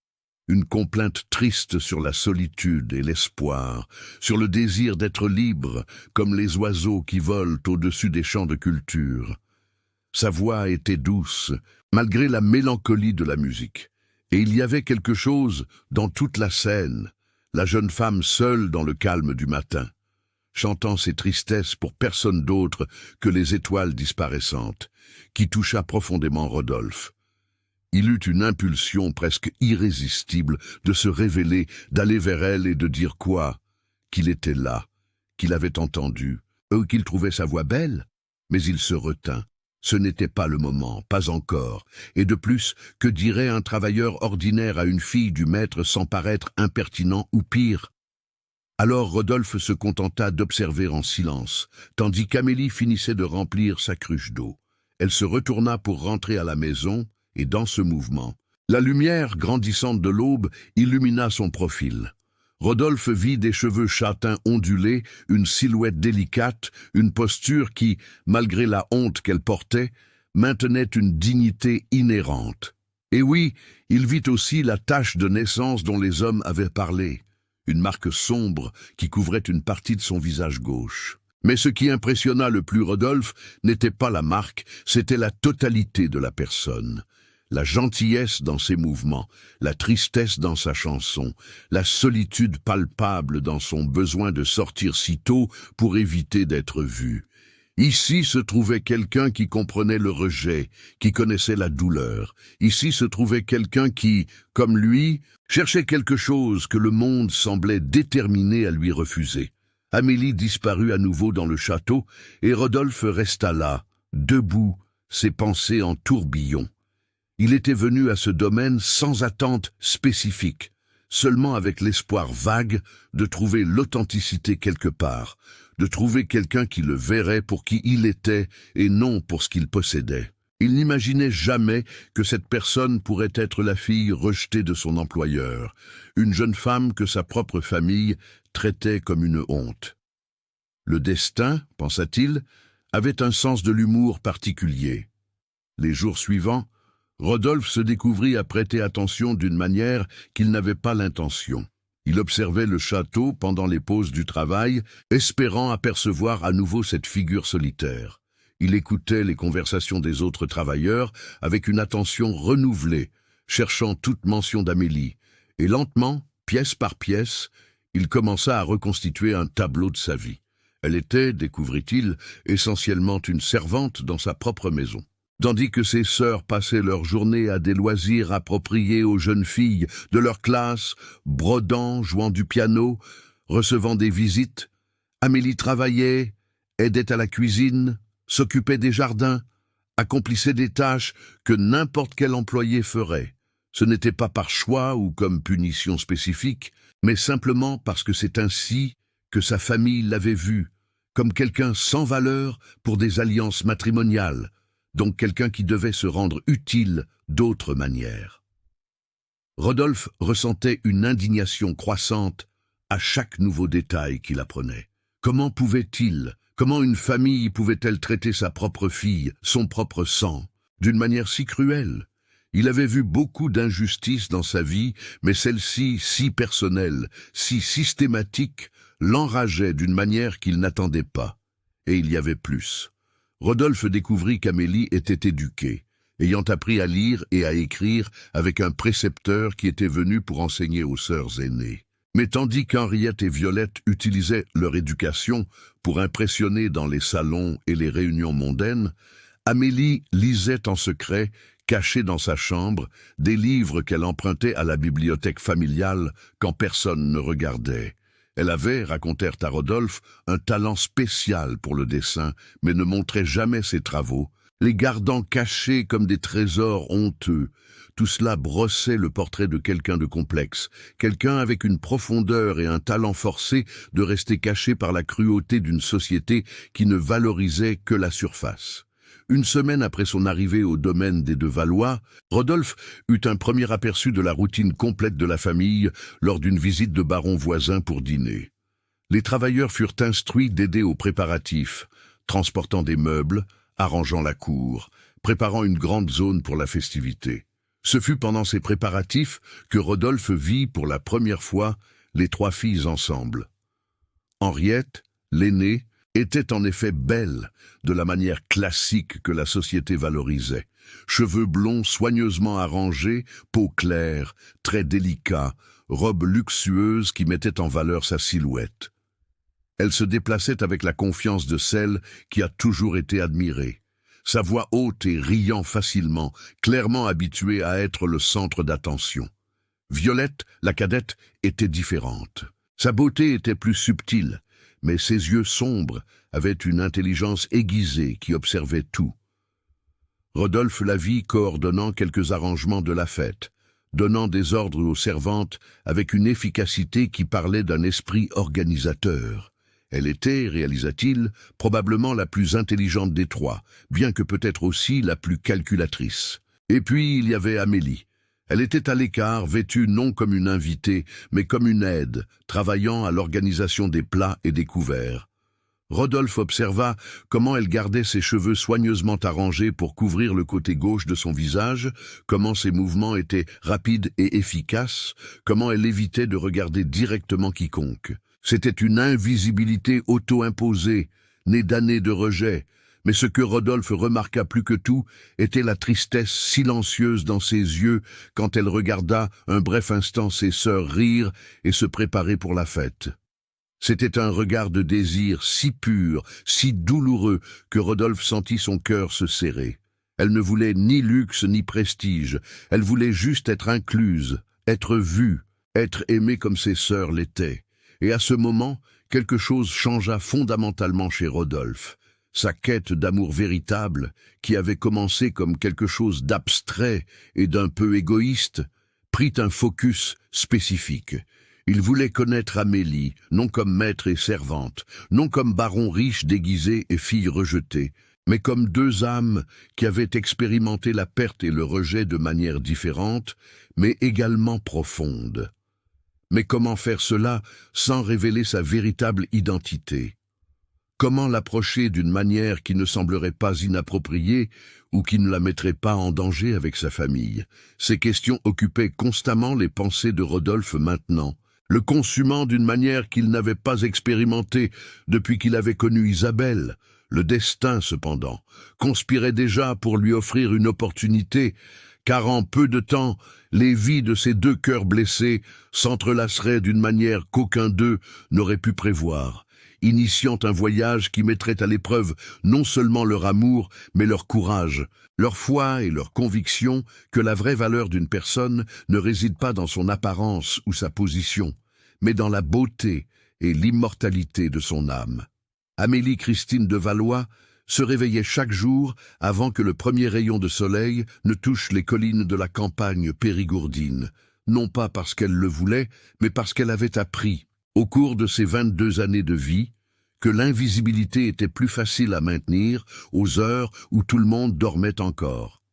Une complainte triste sur la solitude et l'espoir, sur le désir d'être libre, comme les oiseaux qui volent au-dessus des champs de culture. Sa voix était douce, malgré la mélancolie de la musique. Et il y avait quelque chose dans toute la scène, la jeune femme seule dans le calme du matin, chantant ses tristesses pour personne d'autre que les étoiles disparaissantes, qui toucha profondément Rodolphe. Il eut une impulsion presque irrésistible de se révéler, d'aller vers elle et de dire quoi? Qu'il était là, qu'il avait entendu, qu'il trouvait sa voix belle, mais il se retint. Ce n'était pas le moment, pas encore, et de plus, que dirait un travailleur ordinaire à une fille du maître sans paraître impertinent ou pire? Alors Rodolphe se contenta d'observer en silence, tandis qu'Amélie finissait de remplir sa cruche d'eau. Elle se retourna pour rentrer à la maison, et dans ce mouvement, la lumière grandissante de l'aube illumina son profil. Rodolphe vit des cheveux châtains ondulés, une silhouette délicate, une posture qui, malgré la honte qu'elle portait, maintenait une dignité inhérente. Et oui, il vit aussi la tache de naissance dont les hommes avaient parlé, une marque sombre qui couvrait une partie de son visage gauche. Mais ce qui impressionna le plus Rodolphe n'était pas la marque, c'était la totalité de la personne. La gentillesse dans ses mouvements, la tristesse dans sa chanson, la solitude palpable dans son besoin de sortir si tôt pour éviter d'être vu. Ici se trouvait quelqu'un qui comprenait le rejet, qui connaissait la douleur. Ici se trouvait quelqu'un qui, comme lui, cherchait quelque chose que le monde semblait déterminé à lui refuser. Amélie disparut à nouveau dans le château, et Rodolphe resta là, debout, ses pensées en tourbillon. Il était venu à ce domaine sans attente spécifique, seulement avec l'espoir vague de trouver l'authenticité quelque part, de trouver quelqu'un qui le verrait pour qui il était et non pour ce qu'il possédait. Il n'imaginait jamais que cette personne pourrait être la fille rejetée de son employeur, une jeune femme que sa propre famille traitait comme une honte. Le destin, pensa-t-il, avait un sens de l'humour particulier. Les jours suivants, Rodolphe se découvrit à prêter attention d'une manière qu'il n'avait pas l'intention. Il observait le château pendant les pauses du travail, espérant apercevoir à nouveau cette figure solitaire. Il écoutait les conversations des autres travailleurs avec une attention renouvelée, cherchant toute mention d'Amélie, et lentement, pièce par pièce, il commença à reconstituer un tableau de sa vie. Elle était, découvrit-il, essentiellement une servante dans sa propre maison. Tandis que ses sœurs passaient leur journée à des loisirs appropriés aux jeunes filles de leur classe, brodant, jouant du piano, recevant des visites, Amélie travaillait, aidait à la cuisine, s'occupait des jardins, accomplissait des tâches que n'importe quel employé ferait. Ce n'était pas par choix ou comme punition spécifique, mais simplement parce que c'est ainsi que sa famille l'avait vue, comme quelqu'un sans valeur pour des alliances matrimoniales, donc quelqu'un qui devait se rendre utile d'autres manières. Rodolphe ressentait une indignation croissante à chaque nouveau détail qu'il apprenait. Comment une famille pouvait-elle traiter sa propre fille, son propre sang, d'une manière si cruelle? Il avait vu beaucoup d'injustices dans sa vie, mais celle-ci, si personnelle, si systématique, l'enrageait d'une manière qu'il n'attendait pas. Et il y avait plus. Rodolphe découvrit qu'Amélie était éduquée, ayant appris à lire et à écrire avec un précepteur qui était venu pour enseigner aux sœurs aînées. Mais tandis qu'Henriette et Violette utilisaient leur éducation pour impressionner dans les salons et les réunions mondaines, Amélie lisait en secret, cachée dans sa chambre, des livres qu'elle empruntait à la bibliothèque familiale quand personne ne regardait. Elle avait, racontèrent à Rodolphe, un talent spécial pour le dessin, mais ne montrait jamais ses travaux, les gardant cachés comme des trésors honteux. Tout cela brossait le portrait de quelqu'un de complexe, quelqu'un avec une profondeur et un talent forcé de rester caché par la cruauté d'une société qui ne valorisait que la surface. Une semaine après son arrivée au domaine des de Valois, Rodolphe eut un premier aperçu de la routine complète de la famille lors d'une visite de barons voisins pour dîner. Les travailleurs furent instruits d'aider aux préparatifs, transportant des meubles, arrangeant la cour, préparant une grande zone pour la festivité. Ce fut pendant ces préparatifs que Rodolphe vit pour la première fois les trois filles ensemble. Henriette, l'aînée, était en effet belle, de la manière classique que la société valorisait. Cheveux blonds soigneusement arrangés, peau claire, traits délicats, robe luxueuse qui mettait en valeur sa silhouette. Elle se déplaçait avec la confiance de celle qui a toujours été admirée. Sa voix haute et riant facilement, clairement habituée à être le centre d'attention. Violette, la cadette, était différente. Sa beauté était plus subtile, mais ses yeux sombres avaient une intelligence aiguisée qui observait tout. Rodolphe la vit coordonnant quelques arrangements de la fête, donnant des ordres aux servantes avec une efficacité qui parlait d'un esprit organisateur. Elle était, réalisa-t-il, probablement la plus intelligente des trois, bien que peut-être aussi la plus calculatrice. Et puis il y avait Amélie. Elle était à l'écart, vêtue non comme une invitée, mais comme une aide, travaillant à l'organisation des plats et des couverts. Rodolphe observa comment elle gardait ses cheveux soigneusement arrangés pour couvrir le côté gauche de son visage, comment ses mouvements étaient rapides et efficaces, comment elle évitait de regarder directement quiconque. C'était une invisibilité auto-imposée, née d'années de rejet, mais ce que Rodolphe remarqua plus que tout était la tristesse silencieuse dans ses yeux quand elle regarda un bref instant ses sœurs rire et se préparer pour la fête. C'était un regard de désir si pur, si douloureux, que Rodolphe sentit son cœur se serrer. Elle ne voulait ni luxe ni prestige, elle voulait juste être incluse, être vue, être aimée comme ses sœurs l'étaient. Et à ce moment, quelque chose changea fondamentalement chez Rodolphe. Sa quête d'amour véritable, qui avait commencé comme quelque chose d'abstrait et d'un peu égoïste, prit un focus spécifique. Il voulait connaître Amélie, non comme maître et servante, non comme baron riche déguisé et fille rejetée, mais comme deux âmes qui avaient expérimenté la perte et le rejet de manière différente, mais également profonde. Mais comment faire cela sans révéler sa véritable identité? Comment l'approcher d'une manière qui ne semblerait pas inappropriée ou qui ne la mettrait pas en danger avec sa famille? Ces questions occupaient constamment les pensées de Rodolphe maintenant, le consumant d'une manière qu'il n'avait pas expérimentée depuis qu'il avait connu Isabelle. Le destin, cependant, conspirait déjà pour lui offrir une opportunité, car en peu de temps, les vies de ces deux cœurs blessés s'entrelaceraient d'une manière qu'aucun d'eux n'aurait pu prévoir, initiant un voyage qui mettrait à l'épreuve non seulement leur amour, mais leur courage, leur foi et leur conviction que la vraie valeur d'une personne ne réside pas dans son apparence ou sa position, mais dans la beauté et l'immortalité de son âme. Amélie Christine de Valois se réveillait chaque jour avant que le premier rayon de soleil ne touche les collines de la campagne périgourdine, non pas parce qu'elle le voulait, mais parce qu'elle avait appris, au cours de ses 22 années de vie, que l'invisibilité était plus facile à maintenir aux heures où tout le monde dormait encore.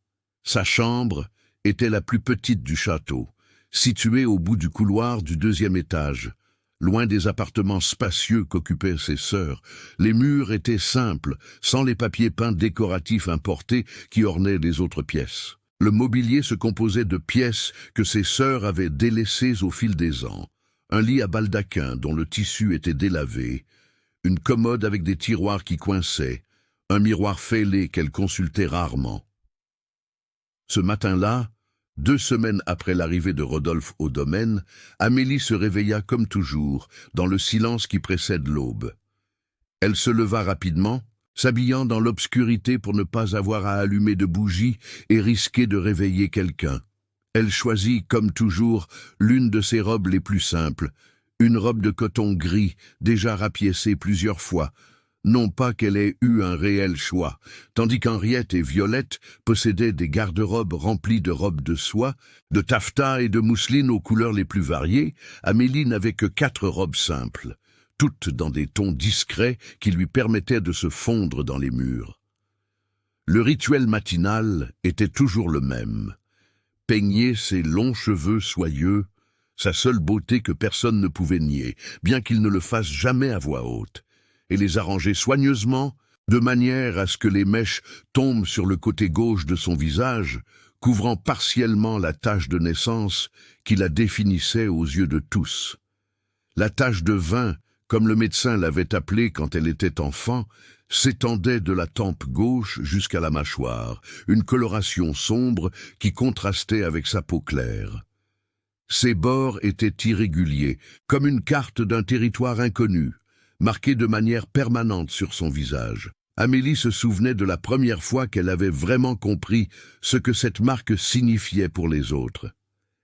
Sa chambre était la plus petite du château, située au bout du couloir du 2e étage, loin des appartements spacieux qu'occupaient ses sœurs. Les murs étaient simples, sans les papiers peints décoratifs importés qui ornaient les autres pièces. Le mobilier se composait de pièces que ses sœurs avaient délaissées au fil des ans. Un lit à baldaquin dont le tissu était délavé, une commode avec des tiroirs qui coinçaient, un miroir fêlé qu'elle consultait rarement. Ce matin-là, 2 semaines après l'arrivée de Rodolphe au domaine, Amélie se réveilla comme toujours, dans le silence qui précède l'aube. Elle se leva rapidement, s'habillant dans l'obscurité pour ne pas avoir à allumer de bougies et risquer de réveiller quelqu'un. Elle choisit, comme toujours, l'une de ses robes les plus simples, une robe de coton gris, déjà rapiécée plusieurs fois. Non pas qu'elle ait eu un réel choix, tandis qu'Henriette et Violette possédaient des garde-robes remplis de robes de soie, de taffetas et de mousseline aux couleurs les plus variées. Amélie n'avait que 4 robes simples, toutes dans des tons discrets qui lui permettaient de se fondre dans les murs. Le rituel matinal était toujours le même. Peigner ses longs cheveux soyeux, sa seule beauté que personne ne pouvait nier, bien qu'il ne le fasse jamais à voix haute, et les arranger soigneusement, de manière à ce que les mèches tombent sur le côté gauche de son visage, couvrant partiellement la tache de naissance qui la définissait aux yeux de tous. La tache de vin, comme le médecin l'avait appelée quand elle était enfant, s'étendait de la tempe gauche jusqu'à la mâchoire, une coloration sombre qui contrastait avec sa peau claire. Ses bords étaient irréguliers, comme une carte d'un territoire inconnu, marquée de manière permanente sur son visage. Amélie se souvenait de la première fois qu'elle avait vraiment compris ce que cette marque signifiait pour les autres.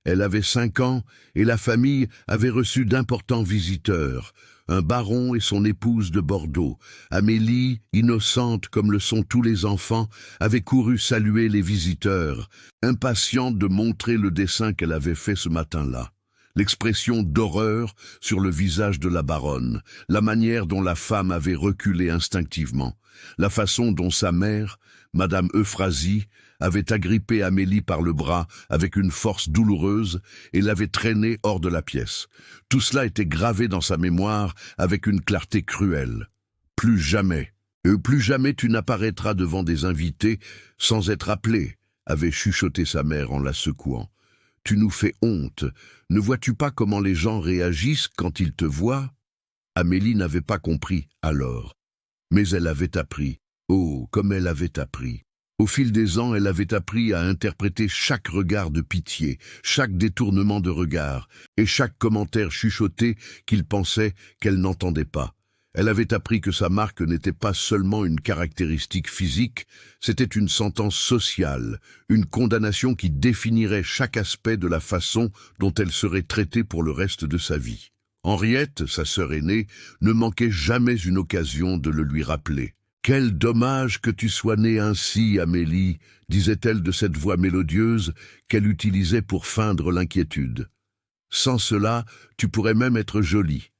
Elle avait 5 ans et la famille avait reçu d'importants visiteurs, un baron et son épouse de Bordeaux. Amélie, innocente comme le sont tous les enfants, avait couru saluer les visiteurs, impatiente de montrer le dessin qu'elle avait fait ce matin-là. L'expression d'horreur sur le visage de la baronne, la manière dont la femme avait reculé instinctivement, la façon dont sa mère, Madame Euphrasie, avait agrippé Amélie par le bras avec une force douloureuse et l'avait traînée hors de la pièce. Tout cela était gravé dans sa mémoire avec une clarté cruelle. Plus jamais tu n'apparaîtras devant des invités sans être appelé, avait chuchoté sa mère en la secouant. Tu nous fais honte. Ne vois-tu pas comment les gens réagissent quand ils te voient ? Amélie n'avait pas compris alors. Mais elle avait appris. Oh, comme elle avait appris. Au fil des ans, elle avait appris à interpréter chaque regard de pitié, chaque détournement de regard, et chaque commentaire chuchoté qu'il pensait qu'elle n'entendait pas. Elle avait appris que sa marque n'était pas seulement une caractéristique physique, c'était une sentence sociale, une condamnation qui définirait chaque aspect de la façon dont elle serait traitée pour le reste de sa vie. Henriette, sa sœur aînée, ne manquait jamais une occasion de le lui rappeler. « Quel dommage que tu sois née ainsi, Amélie », disait-elle de cette voix mélodieuse qu'elle utilisait pour feindre l'inquiétude. « Sans cela, tu pourrais même être jolie.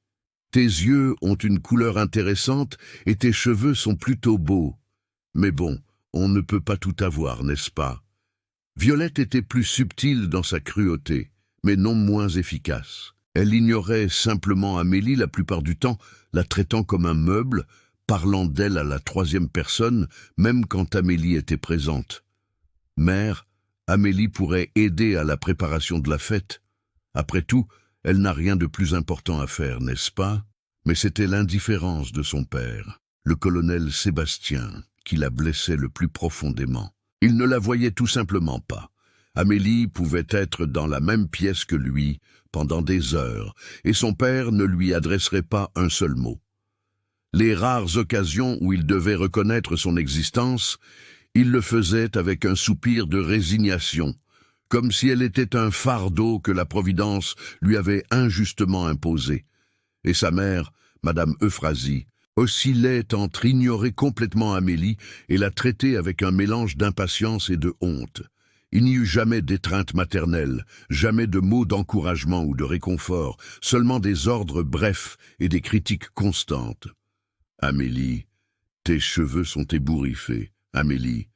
Tes yeux ont une couleur intéressante et tes cheveux sont plutôt beaux. Mais bon, on ne peut pas tout avoir, n'est-ce pas ?» Violette était plus subtile dans sa cruauté, mais non moins efficace. Elle ignorait simplement Amélie la plupart du temps, la traitant comme un meuble, parlant d'elle à la 3e personne, même quand Amélie était présente. « Mère, Amélie pourrait aider à la préparation de la fête. Après tout, elle n'a rien de plus important à faire, n'est-ce pas ?» Mais c'était l'indifférence de son père, le colonel Sébastien, qui la blessait le plus profondément. Il ne la voyait tout simplement pas. Amélie pouvait être dans la même pièce que lui pendant des heures, et son père ne lui adresserait pas un seul mot. Les rares occasions où il devait reconnaître son existence, il le faisait avec un soupir de résignation, comme si elle était un fardeau que la Providence lui avait injustement imposé. Et sa mère, Madame Euphrasie, oscillait entre ignorer complètement Amélie et la traiter avec un mélange d'impatience et de honte. Il n'y eut jamais d'étreinte maternelle, jamais de mots d'encouragement ou de réconfort, seulement des ordres brefs et des critiques constantes. « Amélie, tes cheveux sont ébouriffés. Amélie,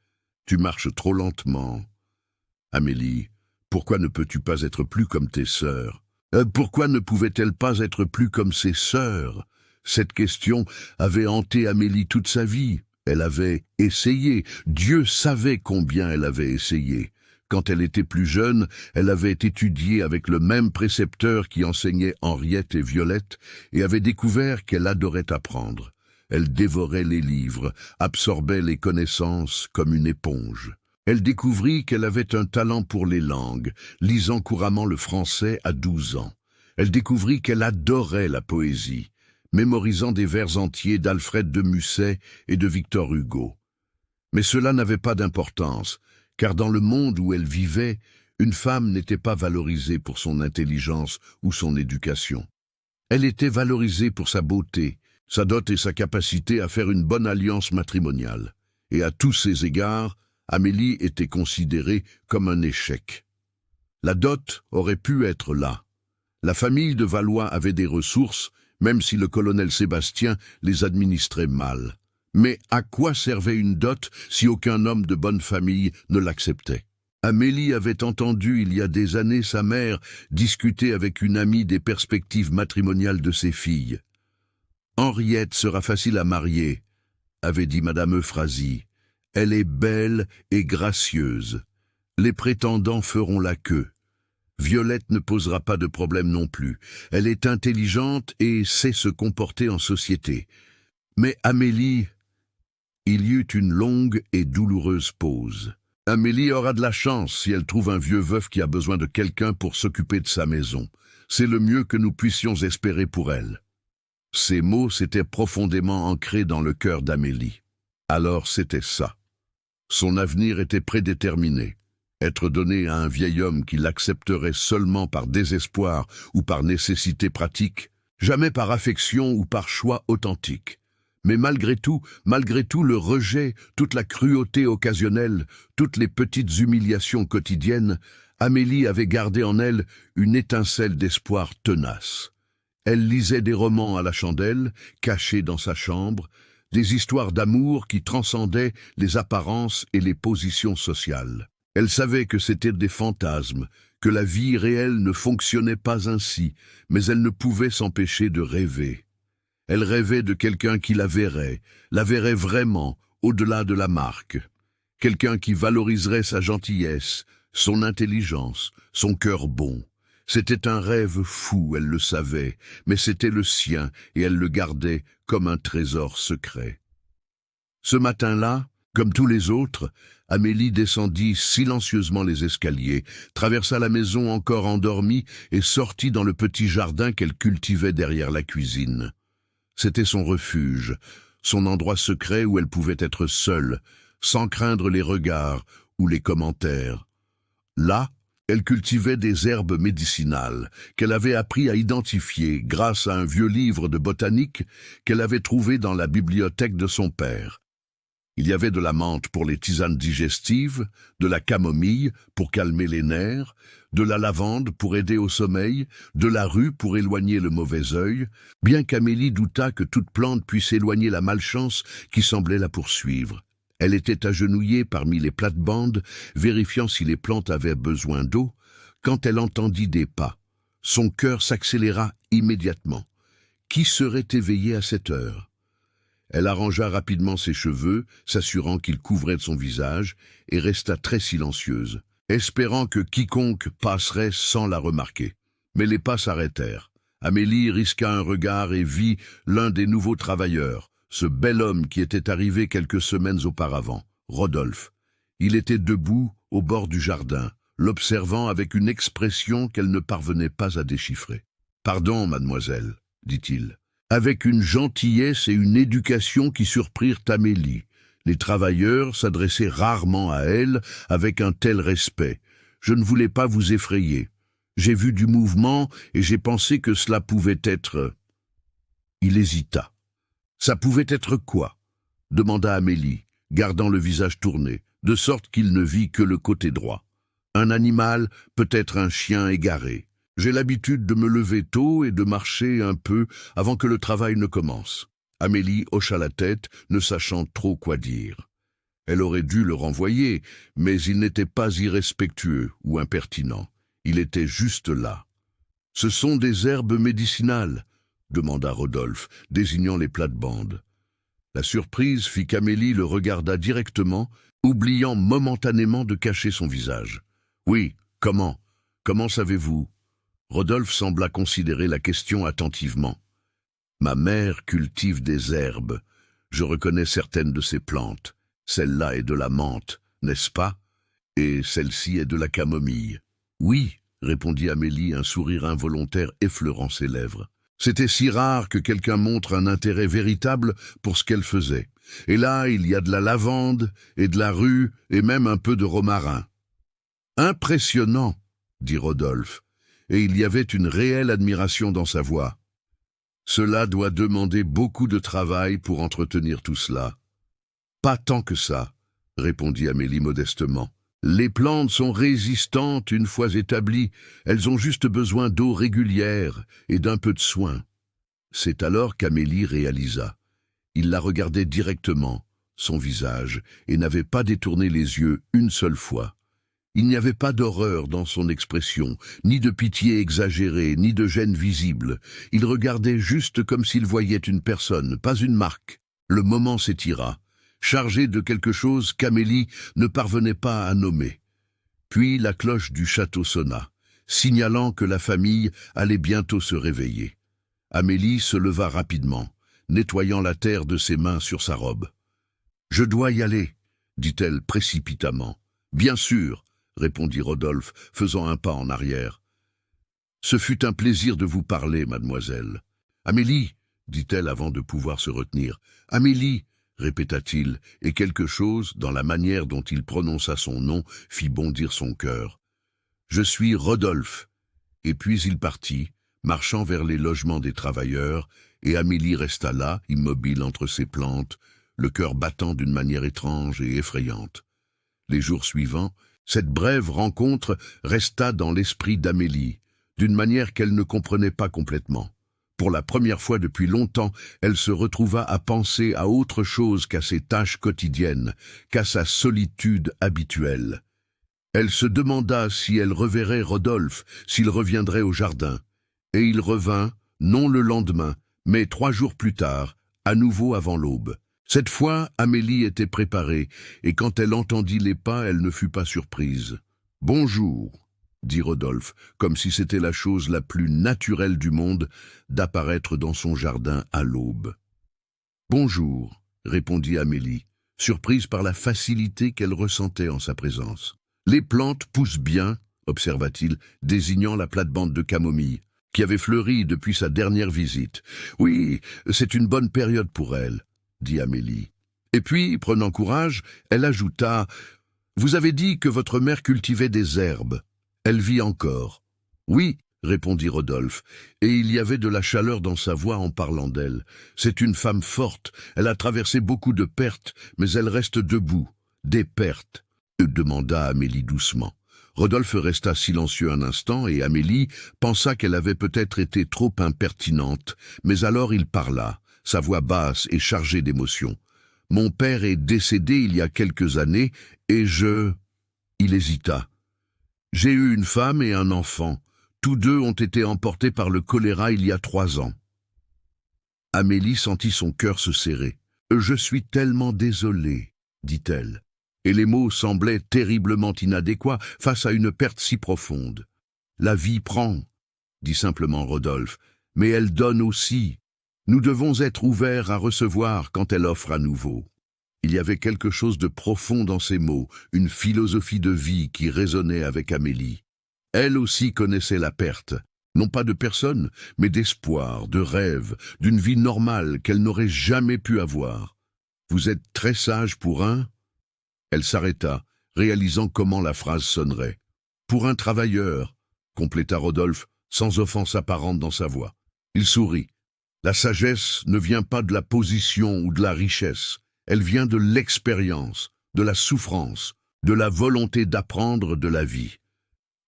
tu marches trop lentement. Amélie, pourquoi ne peux-tu pas être plus comme tes sœurs ? Pourquoi ne pouvait-elle pas être plus comme ses sœurs ? Cette question avait hanté Amélie toute sa vie. Elle avait essayé. Dieu savait combien elle avait essayé. Quand elle était plus jeune, elle avait étudié avec le même précepteur qui enseignait Henriette et Violette et avait découvert qu'elle adorait apprendre. Elle dévorait les livres, absorbait les connaissances comme une éponge. Elle découvrit qu'elle avait un talent pour les langues, lisant couramment le français à 12 ans. Elle découvrit qu'elle adorait la poésie, mémorisant des vers entiers d'Alfred de Musset et de Victor Hugo. Mais cela n'avait pas d'importance, car dans le monde où elle vivait, une femme n'était pas valorisée pour son intelligence ou son éducation. Elle était valorisée pour sa beauté, sa dot et sa capacité à faire une bonne alliance matrimoniale. Et à tous ces égards, Amélie était considérée comme un échec. La dot aurait pu être là. La famille de Valois avait des ressources, même si le colonel Sébastien les administrait mal. Mais à quoi servait une dot si aucun homme de bonne famille ne l'acceptait? Amélie avait entendu il y a des années sa mère discuter avec une amie des perspectives matrimoniales de ses filles. « Henriette sera facile à marier », avait dit Madame Euphrasie. « Elle est belle et gracieuse. Les prétendants feront la queue. Violette ne posera pas de problème non plus. Elle est intelligente et sait se comporter en société. » Mais Amélie... Il y eut une longue et douloureuse pause. Amélie aura de la chance si elle trouve un vieux veuf qui a besoin de quelqu'un pour s'occuper de sa maison. C'est le mieux que nous puissions espérer pour elle. Ces mots s'étaient profondément ancrés dans le cœur d'Amélie. Alors c'était ça. Son avenir était prédéterminé. Être donné à un vieil homme qui l'accepterait seulement par désespoir ou par nécessité pratique, jamais par affection ou par choix authentique. Mais malgré tout, le rejet, toute la cruauté occasionnelle, toutes les petites humiliations quotidiennes, Amélie avait gardé en elle une étincelle d'espoir tenace. Elle lisait des romans à la chandelle, cachés dans sa chambre, des histoires d'amour qui transcendaient les apparences et les positions sociales. Elle savait que c'étaient des fantasmes, que la vie réelle ne fonctionnait pas ainsi, mais elle ne pouvait s'empêcher de rêver. Elle rêvait de quelqu'un qui la verrait vraiment, au-delà de la marque. Quelqu'un qui valoriserait sa gentillesse, son intelligence, son cœur bon. C'était un rêve fou, elle le savait, mais c'était le sien et elle le gardait comme un trésor secret. Ce matin-là, comme tous les autres, Amélie descendit silencieusement les escaliers, traversa la maison encore endormie et sortit dans le petit jardin qu'elle cultivait derrière la cuisine. C'était son refuge, son endroit secret où elle pouvait être seule, sans craindre les regards ou les commentaires. Là, elle cultivait des herbes médicinales qu'elle avait appris à identifier grâce à un vieux livre de botanique qu'elle avait trouvé dans la bibliothèque de son père. Il y avait de la menthe pour les tisanes digestives, de la camomille pour calmer les nerfs, de la lavande pour aider au sommeil, de la rue pour éloigner le mauvais œil, bien qu'Amélie doutât que toute plante puisse éloigner la malchance qui semblait la poursuivre. Elle était agenouillée parmi les plates-bandes, vérifiant si les plantes avaient besoin d'eau, quand elle entendit des pas. Son cœur s'accéléra immédiatement. Qui serait éveillé à cette heure? Elle arrangea rapidement ses cheveux, s'assurant qu'ils couvraient son visage, et resta très silencieuse, espérant que quiconque passerait sans la remarquer. Mais les pas s'arrêtèrent. Amélie risqua un regard et vit l'un des nouveaux travailleurs, ce bel homme qui était arrivé quelques semaines auparavant, Rodolphe. Il était debout au bord du jardin, l'observant avec une expression qu'elle ne parvenait pas à déchiffrer. « Pardon, mademoiselle, » dit-il, avec une gentillesse et une éducation qui surprirent Amélie. Les travailleurs s'adressaient rarement à elle avec un tel respect. « Je ne voulais pas vous effrayer. J'ai vu du mouvement et j'ai pensé que cela pouvait être... » Il hésita. « Ça pouvait être quoi ?» demanda Amélie, gardant le visage tourné, de sorte qu'il ne vit que le côté droit. « Un animal, peut-être un chien égaré. J'ai l'habitude de me lever tôt et de marcher un peu avant que le travail ne commence. » Amélie hocha la tête, ne sachant trop quoi dire. Elle aurait dû le renvoyer, mais il n'était pas irrespectueux ou impertinent. Il était juste là. « Ce sont des herbes médicinales ?» demanda Rodolphe, désignant les plates-bandes. La surprise fit qu'Amélie le regarda directement, oubliant momentanément de cacher son visage. « Oui, comment? Comment savez-vous » Rodolphe sembla considérer la question attentivement. « Ma mère cultive des herbes. Je reconnais certaines de ces plantes. Celle-là est de la menthe, n'est-ce pas? Et celle-ci est de la camomille. Oui, répondit Amélie, un sourire involontaire effleurant ses lèvres. C'était si rare que quelqu'un montre un intérêt véritable pour ce qu'elle faisait. Et là, il y a de la lavande, et de la rue, et même un peu de romarin. Impressionnant, dit Rodolphe, et il y avait une réelle admiration dans sa voix. Cela doit demander beaucoup de travail pour entretenir tout cela. Pas tant que ça, répondit Amélie modestement. Les plantes sont résistantes une fois établies, elles ont juste besoin d'eau régulière et d'un peu de soin. C'est alors qu'Amélie réalisa. Il la regardait directement, son visage, et n'avait pas détourné les yeux une seule fois. Il n'y avait pas d'horreur dans son expression, ni de pitié exagérée, ni de gêne visible. Il regardait juste comme s'il voyait une personne, pas une marque. Le moment s'étira, chargé de quelque chose qu'Amélie ne parvenait pas à nommer. Puis la cloche du château sonna, signalant que la famille allait bientôt se réveiller. Amélie se leva rapidement, nettoyant la terre de ses mains sur sa robe. « Je dois y aller, » dit-elle précipitamment. « Bien sûr, » répondit Rodolphe, faisant un pas en arrière. « Ce fut un plaisir de vous parler, mademoiselle. »« Amélie » dit-elle avant de pouvoir se retenir. « Amélie » répéta-t-il, et quelque chose, dans la manière dont il prononça son nom, fit bondir son cœur. « Je suis Rodolphe. » Et puis il partit, marchant vers les logements des travailleurs, et Amélie resta là, immobile entre ses plantes, le cœur battant d'une manière étrange et effrayante. Les jours suivants, cette brève rencontre resta dans l'esprit d'Amélie, d'une manière qu'elle ne comprenait pas complètement. Pour la première fois depuis longtemps, elle se retrouva à penser à autre chose qu'à ses tâches quotidiennes, qu'à sa solitude habituelle. Elle se demanda si elle reverrait Rodolphe, s'il reviendrait au jardin. Et il revint, non le lendemain, mais 3 jours plus tard, à nouveau avant l'aube. Cette fois, Amélie était préparée, et quand elle entendit les pas, elle ne fut pas surprise. « Bonjour », dit Rodolphe, comme si c'était la chose la plus naturelle du monde d'apparaître dans son jardin à l'aube. « Bonjour », répondit Amélie, surprise par la facilité qu'elle ressentait en sa présence. « Les plantes poussent bien, » observa-t-il, désignant la plate-bande de camomille, qui avait fleuri depuis sa dernière visite. « Oui, c'est une bonne période pour elle, » dit Amélie. Et puis, prenant courage, elle ajouta « Vous avez dit que votre mère cultivait des herbes. Elle vit encore. »« Oui, » répondit Rodolphe, et il y avait de la chaleur dans sa voix en parlant d'elle. « C'est une femme forte, elle a traversé beaucoup de pertes, mais elle reste debout. Des pertes ?» demanda Amélie doucement. Rodolphe resta silencieux un instant, et Amélie pensa qu'elle avait peut-être été trop impertinente, mais alors il parla, sa voix basse et chargée d'émotion. « Mon père est décédé il y a quelques années, et je... » Il hésita. « J'ai eu une femme et un enfant. Tous deux ont été emportés par le choléra il y a 3 ans. » Amélie sentit son cœur se serrer. « Je suis tellement désolée, » dit-elle. Et les mots semblaient terriblement inadéquats face à une perte si profonde. « La vie prend, » dit simplement Rodolphe, « mais elle donne aussi. Nous devons être ouverts à recevoir quand elle offre à nouveau. » Il y avait quelque chose de profond dans ces mots, une philosophie de vie qui résonnait avec Amélie. Elle aussi connaissait la perte, non pas de personne, mais d'espoir, de rêve, d'une vie normale qu'elle n'aurait jamais pu avoir. « Vous êtes très sage pour un ?» Elle s'arrêta, réalisant comment la phrase sonnerait. « Pour un travailleur », compléta Rodolphe, sans offense apparente dans sa voix. Il sourit. « La sagesse ne vient pas de la position ou de la richesse. Elle vient de l'expérience, de la souffrance, de la volonté d'apprendre de la vie. »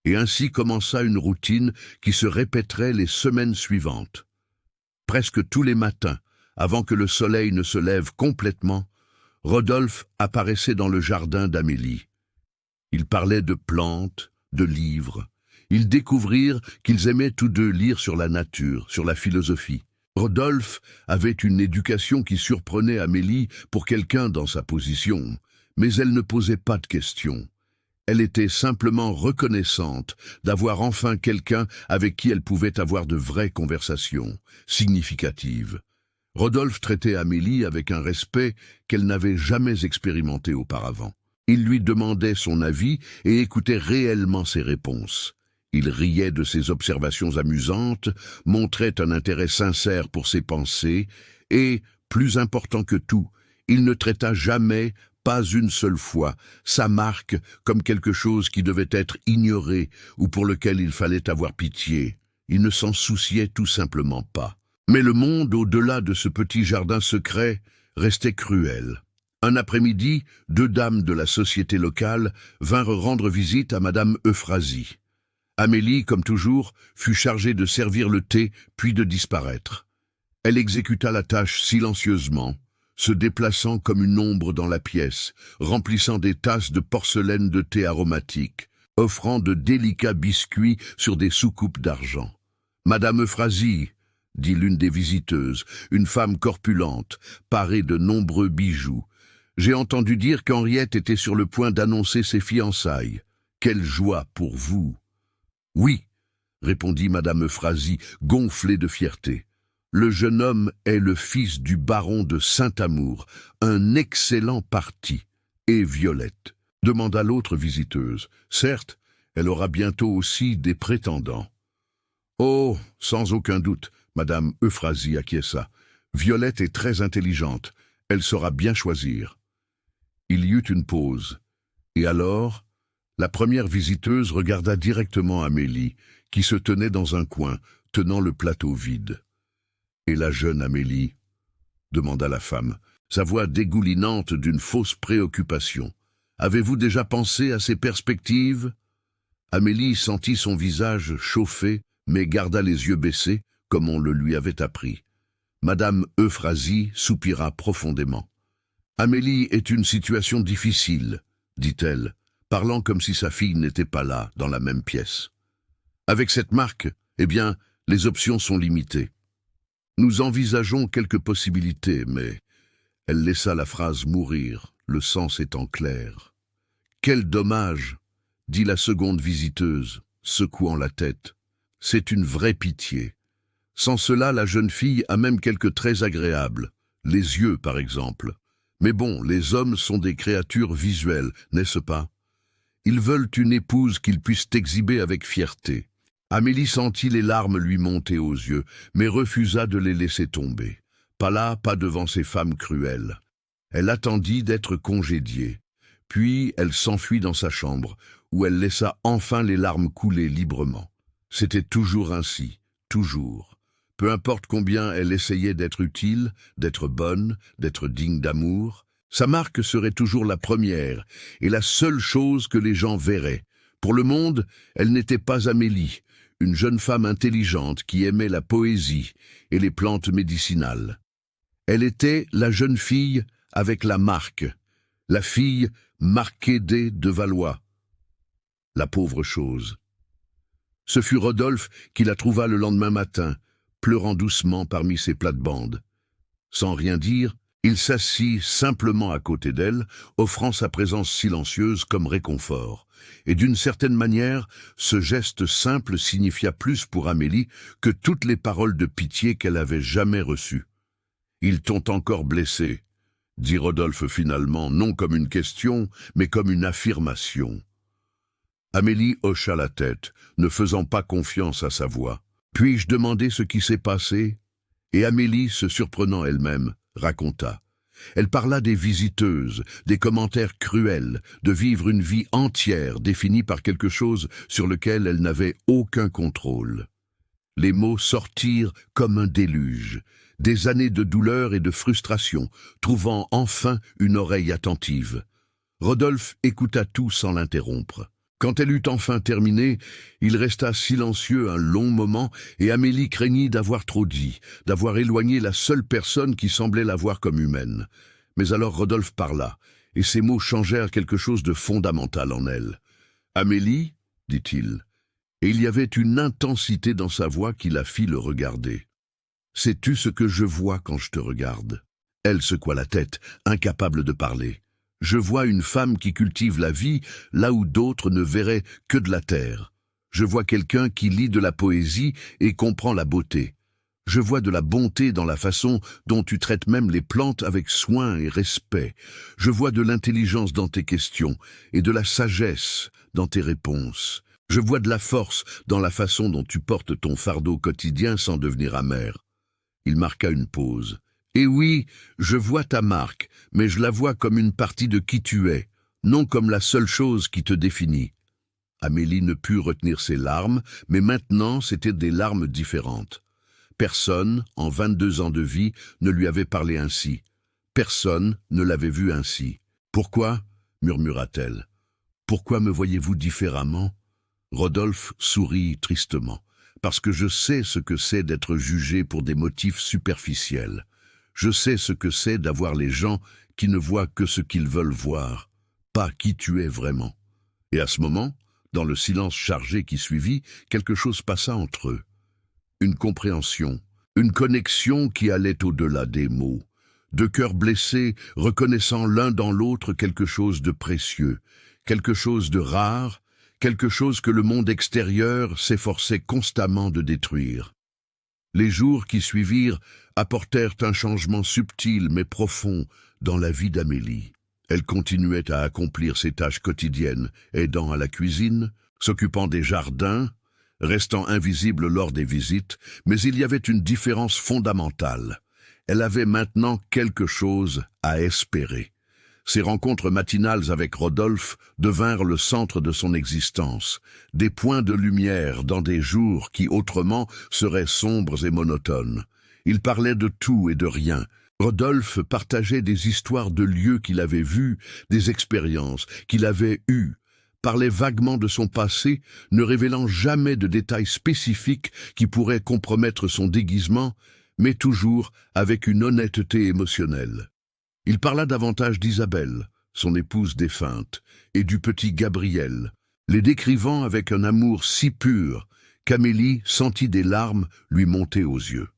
Et ainsi commença une routine qui se répéterait les semaines suivantes. Presque tous les matins, avant que le soleil ne se lève complètement, Rodolphe apparaissait dans le jardin d'Amélie. Ils parlaient de plantes, de livres. Ils découvrirent qu'ils aimaient tous deux lire sur la nature, sur la philosophie. Rodolphe avait une éducation qui surprenait Amélie pour quelqu'un dans sa position, mais elle ne posait pas de questions. Elle était simplement reconnaissante d'avoir enfin quelqu'un avec qui elle pouvait avoir de vraies conversations, significatives. Rodolphe traitait Amélie avec un respect qu'elle n'avait jamais expérimenté auparavant. Il lui demandait son avis et écoutait réellement ses réponses. Il riait de ses observations amusantes, montrait un intérêt sincère pour ses pensées et, plus important que tout, il ne traita jamais, pas une seule fois, sa marque comme quelque chose qui devait être ignoré ou pour lequel il fallait avoir pitié. Il ne s'en souciait tout simplement pas. Mais le monde, au-delà de ce petit jardin secret, restait cruel. Un après-midi, 2 dames de la société locale vinrent rendre visite à Madame Euphrasie. Amélie, comme toujours, fut chargée de servir le thé, puis de disparaître. Elle exécuta la tâche silencieusement, se déplaçant comme une ombre dans la pièce, remplissant des tasses de porcelaine de thé aromatique, offrant de délicats biscuits sur des soucoupes d'argent. « Madame Euphrasie », dit l'une des visiteuses, une femme corpulente, parée de nombreux bijoux. « J'ai entendu dire qu'Henriette était sur le point d'annoncer ses fiançailles. Quelle joie pour vous !»« Oui », répondit Madame Euphrasie, gonflée de fierté. « Le jeune homme est le fils du baron de Saint-Amour, un excellent parti. Et Violette ?» demanda l'autre visiteuse. « Certes, elle aura bientôt aussi des prétendants. » « Oh, sans aucun doute, Madame Euphrasie acquiesça. Violette est très intelligente, elle saura bien choisir. » Il y eut une pause, et alors, la première visiteuse regarda directement Amélie, qui se tenait dans un coin, tenant le plateau vide. « Et la jeune Amélie ?» demanda la femme, sa voix dégoulinante d'une fausse préoccupation. « Avez-vous déjà pensé à ses perspectives ?» Amélie sentit son visage chauffer, mais garda les yeux baissés, comme on le lui avait appris. Madame Euphrasie soupira profondément. « Amélie est une situation difficile, dit-elle, parlant comme si sa fille n'était pas là, dans la même pièce. Avec cette marque, eh bien, les options sont limitées. Nous envisageons quelques possibilités, mais... » Elle laissa la phrase mourir, le sens étant clair. « Quel dommage !» dit la seconde visiteuse, secouant la tête. « C'est une vraie pitié. Sans cela, la jeune fille a même quelques traits agréables, les yeux par exemple. Mais bon, les hommes sont des créatures visuelles, n'est-ce pas? Ils veulent une épouse qu'ils puissent exhiber avec fierté. » Amélie sentit les larmes lui monter aux yeux, mais refusa de les laisser tomber. Pas là, pas devant ces femmes cruelles. Elle attendit d'être congédiée. Puis elle s'enfuit dans sa chambre, où elle laissa enfin les larmes couler librement. C'était toujours ainsi, toujours. Peu importe combien elle essayait d'être utile, d'être bonne, d'être digne d'amour, sa marque serait toujours la première et la seule chose que les gens verraient. Pour le monde, elle n'était pas Amélie, une jeune femme intelligente qui aimait la poésie et les plantes médicinales. Elle était la jeune fille avec la marque, la fille marquée de Valois. La pauvre chose. Ce fut Rodolphe qui la trouva le lendemain matin, pleurant doucement parmi ses plates-bandes. Sans rien dire, il s'assit simplement à côté d'elle, offrant sa présence silencieuse comme réconfort. Et d'une certaine manière, ce geste simple signifia plus pour Amélie que toutes les paroles de pitié qu'elle avait jamais reçues. « Ils t'ont encore blessé », dit Rodolphe finalement, non comme une question, mais comme une affirmation. Amélie hocha la tête, ne faisant pas confiance à sa voix. « Puis-je demander ce qui s'est passé ?» Et Amélie, se surprenant elle-même, raconta. Elle parla des visiteuses, des commentaires cruels, de vivre une vie entière définie par quelque chose sur lequel elle n'avait aucun contrôle. Les mots sortirent comme un déluge, des années de douleur et de frustration, trouvant enfin une oreille attentive. Rodolphe écouta tout sans l'interrompre. Quand elle eut enfin terminé, il resta silencieux un long moment et Amélie craignit d'avoir trop dit, d'avoir éloigné la seule personne qui semblait la voir comme humaine. Mais alors Rodolphe parla, et ses mots changèrent quelque chose de fondamental en elle. « Amélie, dit-il, et il y avait une intensité dans sa voix qui la fit le regarder. « Sais-tu ce que je vois quand je te regarde ?» Elle secoua la tête, incapable de parler. « Je vois une femme qui cultive la vie là où d'autres ne verraient que de la terre. Je vois quelqu'un qui lit de la poésie et comprend la beauté. Je vois de la bonté dans la façon dont tu traites même les plantes avec soin et respect. Je vois de l'intelligence dans tes questions et de la sagesse dans tes réponses. Je vois de la force dans la façon dont tu portes ton fardeau quotidien sans devenir amer. » Il marqua une pause. « Et oui, je vois ta marque, mais je la vois comme une partie de qui tu es, non comme la seule chose qui te définit. » Amélie ne put retenir ses larmes, mais maintenant c'étaient des larmes différentes. Personne, en 22 ans de vie, ne lui avait parlé ainsi. Personne ne l'avait vu ainsi. « Pourquoi ?» murmura-t-elle. « Pourquoi me voyez-vous différemment ?» Rodolphe sourit tristement. « Parce que je sais ce que c'est d'être jugé pour des motifs superficiels. Je sais ce que c'est d'avoir les gens qui ne voient que ce qu'ils veulent voir, pas qui tu es vraiment. » Et à ce moment, dans le silence chargé qui suivit, quelque chose passa entre eux. Une compréhension, une connexion qui allait au-delà des mots. Deux cœurs blessés, reconnaissant l'un dans l'autre quelque chose de précieux, quelque chose de rare, quelque chose que le monde extérieur s'efforçait constamment de détruire. Les jours qui suivirent apportèrent un changement subtil mais profond dans la vie d'Amélie. Elle continuait à accomplir ses tâches quotidiennes, aidant à la cuisine, s'occupant des jardins, restant invisible lors des visites, mais il y avait une différence fondamentale. Elle avait maintenant quelque chose à espérer. Ses rencontres matinales avec Rodolphe devinrent le centre de son existence, des points de lumière dans des jours qui autrement seraient sombres et monotones. Il parlait de tout et de rien. Rodolphe partageait des histoires de lieux qu'il avait vus, des expériences qu'il avait eues, parlait vaguement de son passé, ne révélant jamais de détails spécifiques qui pourraient compromettre son déguisement, mais toujours avec une honnêteté émotionnelle. Il parla davantage d'Isabelle, son épouse défunte, et du petit Gabriel, les décrivant avec un amour si pur qu'Amélie sentit des larmes lui monter aux yeux.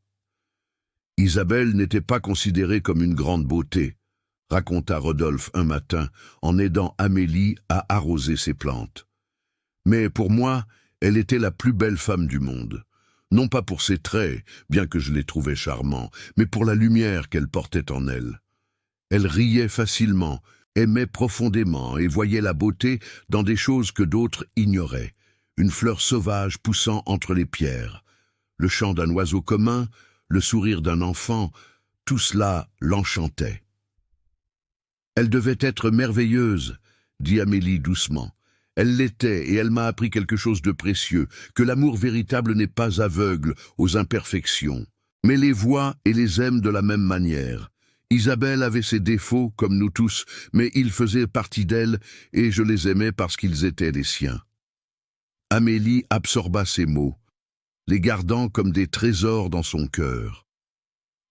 Isabelle n'était pas considérée comme une grande beauté, raconta Rodolphe un matin en aidant Amélie à arroser ses plantes. Mais pour moi, elle était la plus belle femme du monde. Non pas pour ses traits, bien que je les trouvais charmants, mais pour la lumière qu'elle portait en elle. Elle riait facilement, aimait profondément et voyait la beauté dans des choses que d'autres ignoraient. Une fleur sauvage poussant entre les pierres, le chant d'un oiseau commun, le sourire d'un enfant, tout cela l'enchantait. « Elle devait être merveilleuse, » dit Amélie doucement. « Elle l'était et elle m'a appris quelque chose de précieux, que l'amour véritable n'est pas aveugle aux imperfections, mais les voit et les aime de la même manière. Isabelle avait ses défauts, comme nous tous, mais ils faisaient partie d'elle et je les aimais parce qu'ils étaient les siens. » Amélie absorba ces mots, les gardant comme des trésors dans son cœur.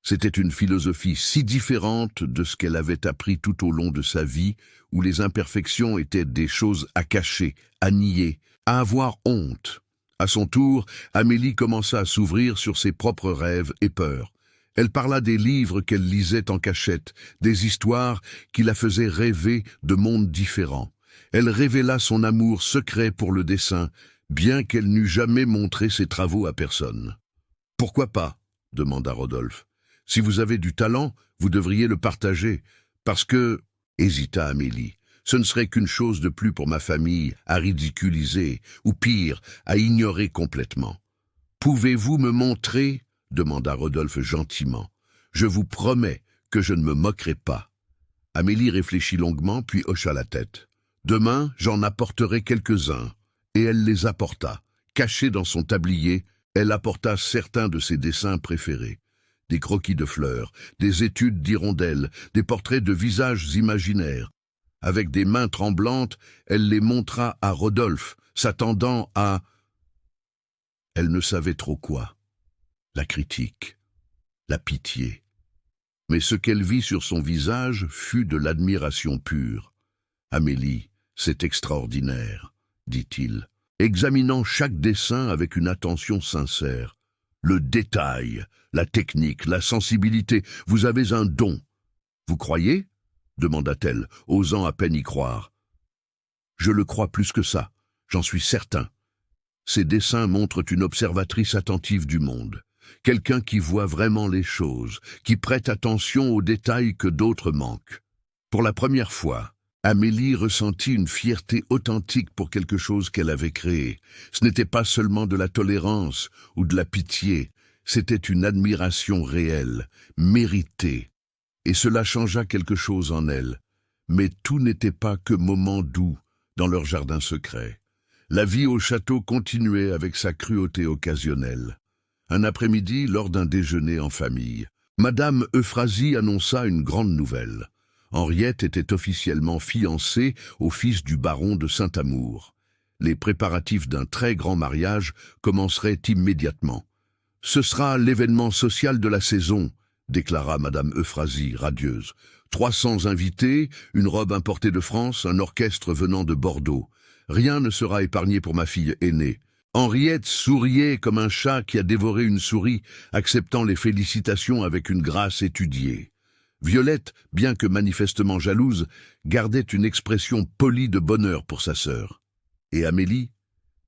C'était une philosophie si différente de ce qu'elle avait appris tout au long de sa vie, où les imperfections étaient des choses à cacher, à nier, à avoir honte. À son tour, Amélie commença à s'ouvrir sur ses propres rêves et peurs. Elle parla des livres qu'elle lisait en cachette, des histoires qui la faisaient rêver de mondes différents. Elle révéla son amour secret pour le dessin, bien qu'elle n'eût jamais montré ses travaux à personne. « Pourquoi pas ?» demanda Rodolphe. « Si vous avez du talent, vous devriez le partager, parce que... » hésita Amélie. « Ce ne serait qu'une chose de plus pour ma famille à ridiculiser, ou pire, à ignorer complètement. »« Pouvez-vous me montrer ?» demanda Rodolphe gentiment. « Je vous promets que je ne me moquerai pas. » Amélie réfléchit longuement, puis hocha la tête. « Demain, j'en apporterai quelques-uns. » Et elle les apporta. Cachés dans son tablier, elle apporta certains de ses dessins préférés. Des croquis de fleurs, des études d'hirondelles, des portraits de visages imaginaires. Avec des mains tremblantes, elle les montra à Rodolphe, s'attendant à... Elle ne savait trop quoi. La critique, la pitié. Mais ce qu'elle vit sur son visage fut de l'admiration pure. « Amélie, c'est extraordinaire, » dit-il, examinant chaque dessin avec une attention sincère. « Le détail, la technique, la sensibilité, vous avez un don. »« Vous croyez ?» demanda-t-elle, osant à peine y croire. « Je le crois plus que ça, j'en suis certain. Ces dessins montrent une observatrice attentive du monde. quelqu'un qui voit vraiment les choses, qui prête attention aux détails que d'autres manquent. Pour la première fois, Amélie ressentit une fierté authentique pour quelque chose qu'elle avait créé. Ce n'était pas seulement de la tolérance ou de la pitié, c'était une admiration réelle, méritée. Et cela changea quelque chose en elle. Mais tout n'était pas que moments doux dans leur jardin secret. La vie au château continuait avec sa cruauté occasionnelle. Un après-midi, lors d'un déjeuner en famille, Madame Euphrasie annonça une grande nouvelle. Henriette était officiellement fiancée au fils du baron de Saint-Amour. Les préparatifs d'un très grand mariage commenceraient immédiatement. « Ce sera l'événement social de la saison », déclara Madame Euphrasie, radieuse. 300 invités, une robe importée de France, un orchestre venant de Bordeaux. Rien ne sera épargné pour ma fille aînée. Henriette souriait comme un chat qui a dévoré une souris, acceptant les félicitations avec une grâce étudiée. Violette, bien que manifestement jalouse, gardait une expression polie de bonheur pour sa sœur. Et Amélie?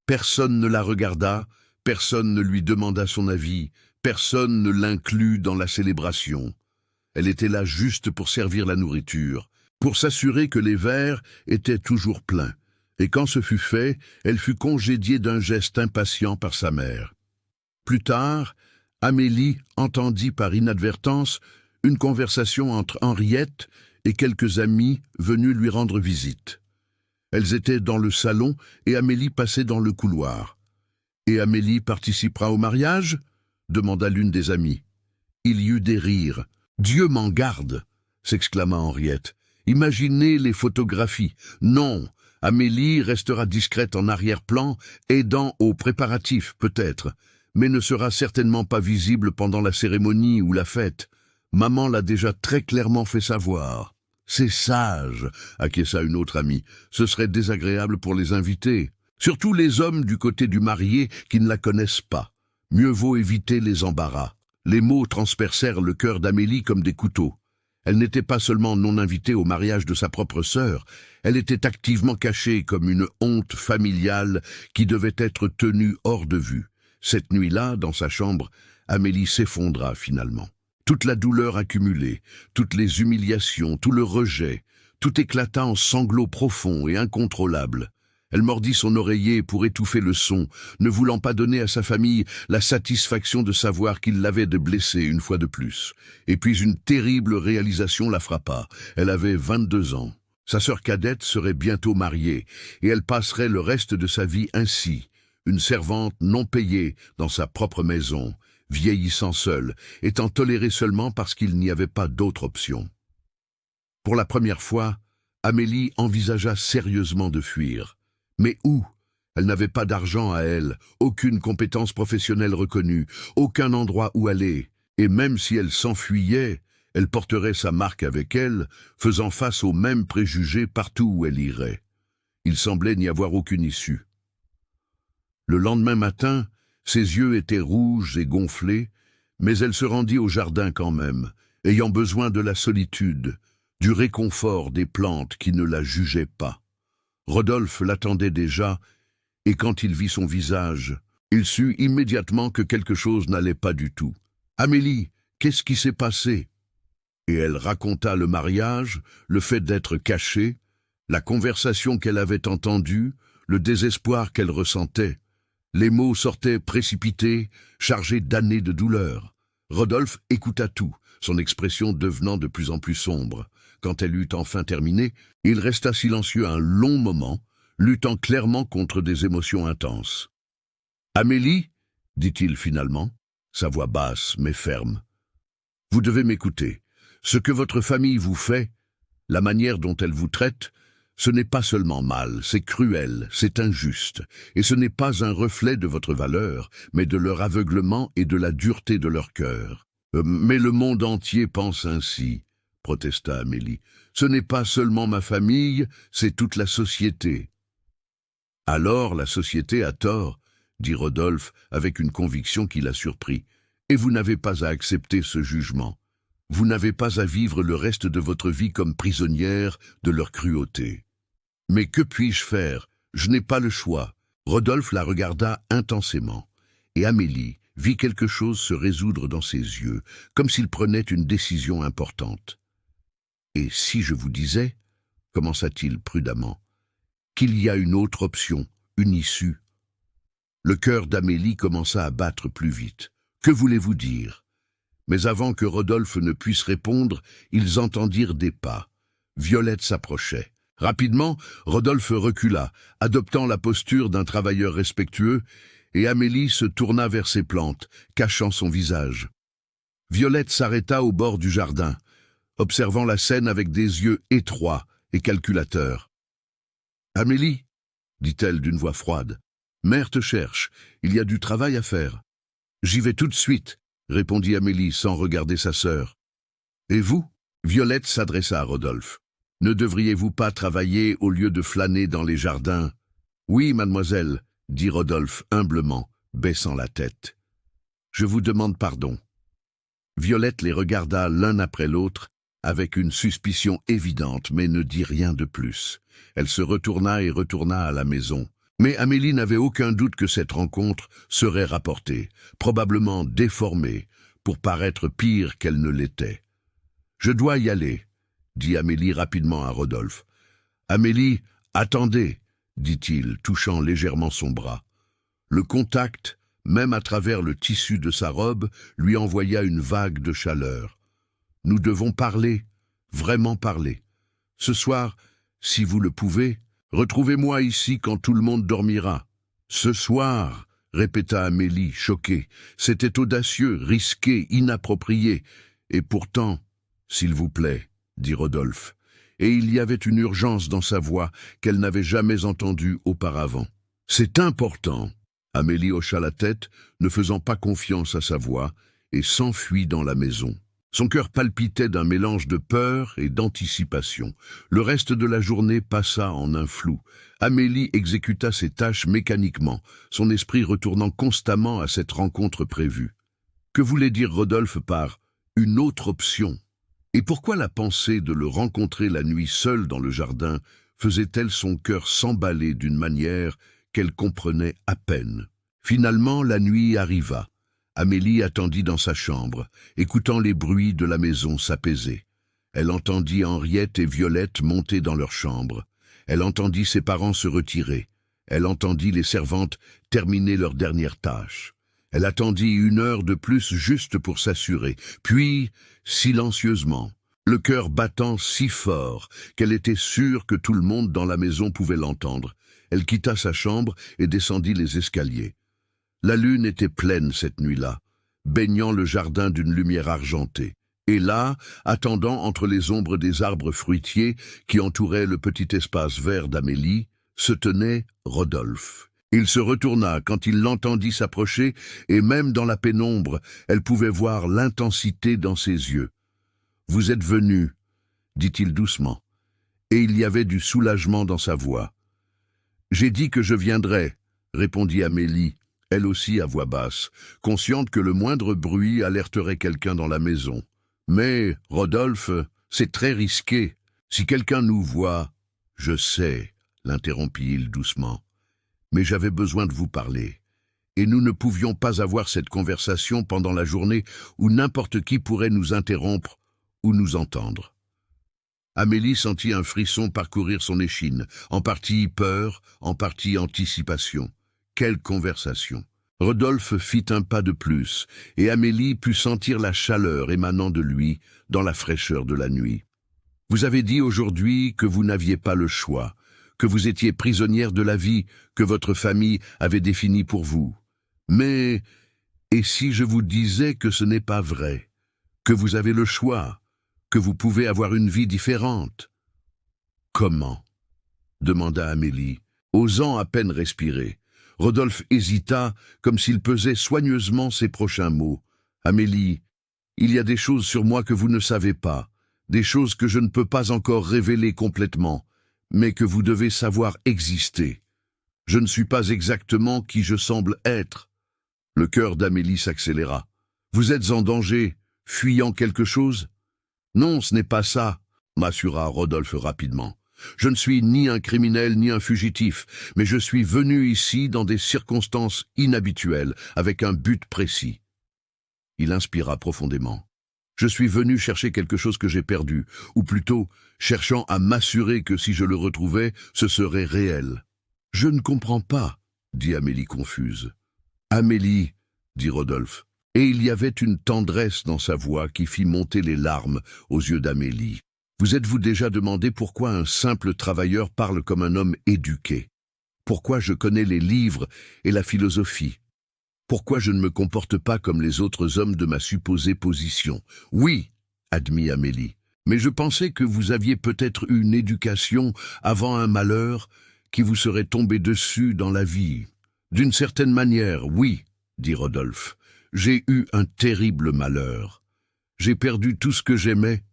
Personne ne la regarda, personne ne lui demanda son avis, personne ne l'inclut dans la célébration. Elle était là juste pour servir la nourriture, pour s'assurer que les verres étaient toujours pleins. Et quand ce fut fait, elle fut congédiée d'un geste impatient par sa mère. Plus tard, Amélie entendit par inadvertance une conversation entre Henriette et quelques amis venus lui rendre visite. Elles étaient dans le salon et Amélie passait dans le couloir. « Et Amélie participera au mariage ?» demanda l'une des amies. Il y eut des rires. « Dieu m'en garde !» s'exclama Henriette. « Imaginez les photographies. Non, Amélie restera discrète en arrière-plan, aidant aux préparatifs peut-être, mais ne sera certainement pas visible pendant la cérémonie ou la fête. Maman l'a déjà très clairement fait savoir. »« C'est sage », acquiesça une autre amie. « Ce serait désagréable pour les invités. Surtout les hommes du côté du marié qui ne la connaissent pas. Mieux vaut éviter les embarras. » Les mots transpercèrent le cœur d'Amélie comme des couteaux. Elle n'était pas seulement non invitée au mariage de sa propre sœur, elle était activement cachée comme une honte familiale qui devait être tenue hors de vue. Cette nuit-là, dans sa chambre, Amélie s'effondra finalement. Toute la douleur accumulée, toutes les humiliations, tout le rejet, tout éclata en sanglots profonds et incontrôlables. Elle mordit son oreiller pour étouffer le son, ne voulant pas donner à sa famille la satisfaction de savoir qu'il l'avait blessée une fois de plus. Et puis une terrible réalisation la frappa. Elle avait 22 ans. Sa sœur cadette serait bientôt mariée, et elle passerait le reste de sa vie ainsi, une servante non payée dans sa propre maison, vieillissant seule, étant tolérée seulement parce qu'il n'y avait pas d'autre option. Pour la première fois, Amélie envisagea sérieusement de fuir. Mais où? Elle n'avait pas d'argent à elle, aucune compétence professionnelle reconnue, aucun endroit où aller, et même si elle s'enfuyait, elle porterait sa marque avec elle, faisant face aux mêmes préjugés partout où elle irait. Il semblait n'y avoir aucune issue. Le lendemain matin, ses yeux étaient rouges et gonflés, mais elle se rendit au jardin quand même, ayant besoin de la solitude, du réconfort des plantes qui ne la jugeaient pas. Rodolphe l'attendait déjà, et quand il vit son visage, il sut immédiatement que quelque chose n'allait pas du tout. « Amélie, qu'est-ce qui s'est passé ?» Et elle raconta le mariage, le fait d'être cachée, la conversation qu'elle avait entendue, le désespoir qu'elle ressentait. Les mots sortaient précipités, chargés d'années de douleur. Rodolphe écouta tout, son expression devenant de plus en plus sombre. Quand elle eut enfin terminé, il resta silencieux un long moment, luttant clairement contre des émotions intenses. « Amélie, dit-il finalement, sa voix basse mais ferme, vous devez m'écouter. Ce que votre famille vous fait, la manière dont elle vous traite, ce n'est pas seulement mal, c'est cruel, c'est injuste, et ce n'est pas un reflet de votre valeur, mais de leur aveuglement et de la dureté de leur cœur. Mais le monde entier pense ainsi, protesta Amélie. Ce n'est pas seulement ma famille, c'est toute la société. Alors la société a tort, dit Rodolphe avec une conviction qui la surprit, et vous n'avez pas à accepter ce jugement. Vous n'avez pas à vivre le reste de votre vie comme prisonnière de leur cruauté. Mais que puis-je faire? Je n'ai pas le choix. Rodolphe la regarda intensément, et Amélie, vit quelque chose se résoudre dans ses yeux, comme s'il prenait une décision importante. « Et si je vous disais, commença-t-il prudemment, qu'il y a une autre option, une issue ?» Le cœur d'Amélie commença à battre plus vite. « Que voulez-vous dire ?» Mais avant que Rodolphe ne puisse répondre, ils entendirent des pas. Violette s'approchait. Rapidement, Rodolphe recula, adoptant la posture d'un travailleur respectueux, et Amélie se tourna vers ses plantes, cachant son visage. Violette s'arrêta au bord du jardin, observant la scène avec des yeux étroits et calculateurs. « Amélie, dit-elle d'une voix froide, mère te cherche, il y a du travail à faire. »« J'y vais tout de suite, » répondit Amélie sans regarder sa sœur. « Et vous ?» Violette s'adressa à Rodolphe. « Ne devriez-vous pas travailler au lieu de flâner dans les jardins ?»« Oui, mademoiselle, » dit Rodolphe humblement, baissant la tête. « Je vous demande pardon. » Violette les regarda l'un après l'autre, avec une suspicion évidente, mais ne dit rien de plus. Elle se retourna et retourna à la maison. Mais Amélie n'avait aucun doute que cette rencontre serait rapportée, probablement déformée, pour paraître pire qu'elle ne l'était. « Je dois y aller, » dit Amélie rapidement à Rodolphe. « Amélie, attendez, » dit-il, touchant légèrement son bras. Le contact, même à travers le tissu de sa robe, lui envoya une vague de chaleur. « Nous devons parler, vraiment parler. Ce soir, si vous le pouvez, retrouvez-moi ici quand tout le monde dormira. »« Ce soir !» répéta Amélie, choquée. C'était audacieux, risqué, inapproprié. Et pourtant, « S'il vous plaît », dit Rodolphe. Et il y avait une urgence dans sa voix qu'elle n'avait jamais entendue auparavant. « C'est important !» Amélie hocha la tête, ne faisant pas confiance à sa voix, et s'enfuit dans la maison. Son cœur palpitait d'un mélange de peur et d'anticipation. Le reste de la journée passa en un flou. Amélie exécuta ses tâches mécaniquement, son esprit retournant constamment à cette rencontre prévue. Que voulait dire Rodolphe par « une autre option » ? Et pourquoi la pensée de le rencontrer la nuit seul dans le jardin faisait-elle son cœur s'emballer d'une manière qu'elle comprenait à peine? Finalement, la nuit arriva. Amélie attendit dans sa chambre, écoutant les bruits de la maison s'apaiser. Elle entendit Henriette et Violette monter dans leur chambre. Elle entendit ses parents se retirer. Elle entendit les servantes terminer leurs dernières tâches. Elle attendit 1 heure de plus juste pour s'assurer. Puis, silencieusement, le cœur battant si fort qu'elle était sûre que tout le monde dans la maison pouvait l'entendre, elle quitta sa chambre et descendit les escaliers. La lune était pleine cette nuit-là, baignant le jardin d'une lumière argentée. Et là, attendant entre les ombres des arbres fruitiers qui entouraient le petit espace vert d'Amélie, se tenait Rodolphe. Il se retourna quand il l'entendit s'approcher, et même dans la pénombre, elle pouvait voir l'intensité dans ses yeux. « Vous êtes venu, » dit-il doucement, et il y avait du soulagement dans sa voix. « J'ai dit que je viendrais, » répondit Amélie, elle aussi à voix basse, consciente que le moindre bruit alerterait quelqu'un dans la maison. « Mais, Rodolphe, c'est très risqué. Si quelqu'un nous voit... »« Je sais, » l'interrompit-il doucement. « Mais j'avais besoin de vous parler. Et nous ne pouvions pas avoir cette conversation pendant la journée où n'importe qui pourrait nous interrompre ou nous entendre. » Amélie sentit un frisson parcourir son échine, en partie peur, en partie anticipation. Quelle conversation! Rodolphe fit un pas de plus, et Amélie put sentir la chaleur émanant de lui dans la fraîcheur de la nuit. « Vous avez dit aujourd'hui que vous n'aviez pas le choix, que vous étiez prisonnière de la vie que votre famille avait définie pour vous. Mais, et si je vous disais que ce n'est pas vrai, que vous avez le choix, que vous pouvez avoir une vie différente ?»« Comment ?» demanda Amélie, osant à peine respirer. Rodolphe hésita, comme s'il pesait soigneusement ses prochains mots. « Amélie, il y a des choses sur moi que vous ne savez pas, des choses que je ne peux pas encore révéler complètement, mais que vous devez savoir exister. Je ne suis pas exactement qui je semble être. » Le cœur d'Amélie s'accéléra. « Vous êtes en danger, fuyant quelque chose ?»« Non, ce n'est pas ça, » m'assura Rodolphe rapidement. Je ne suis ni un criminel ni un fugitif, mais je suis venu ici dans des circonstances inhabituelles, avec un but précis. » Il inspira profondément. « Je suis venu chercher quelque chose que j'ai perdu, ou plutôt, cherchant à m'assurer que si je le retrouvais, ce serait réel. »« Je ne comprends pas, » dit Amélie confuse. « Amélie, » dit Rodolphe, et il y avait une tendresse dans sa voix qui fit monter les larmes aux yeux d'Amélie. « Vous êtes-vous déjà demandé pourquoi un simple travailleur parle comme un homme éduqué? Pourquoi je connais les livres et la philosophie? Pourquoi je ne me comporte pas comme les autres hommes de ma supposée position? Oui, admit Amélie, mais je pensais que vous aviez peut-être eu une éducation avant un malheur qui vous serait tombé dessus dans la vie. D'une certaine manière, oui, dit Rodolphe. J'ai eu un terrible malheur. J'ai perdu tout ce que j'aimais,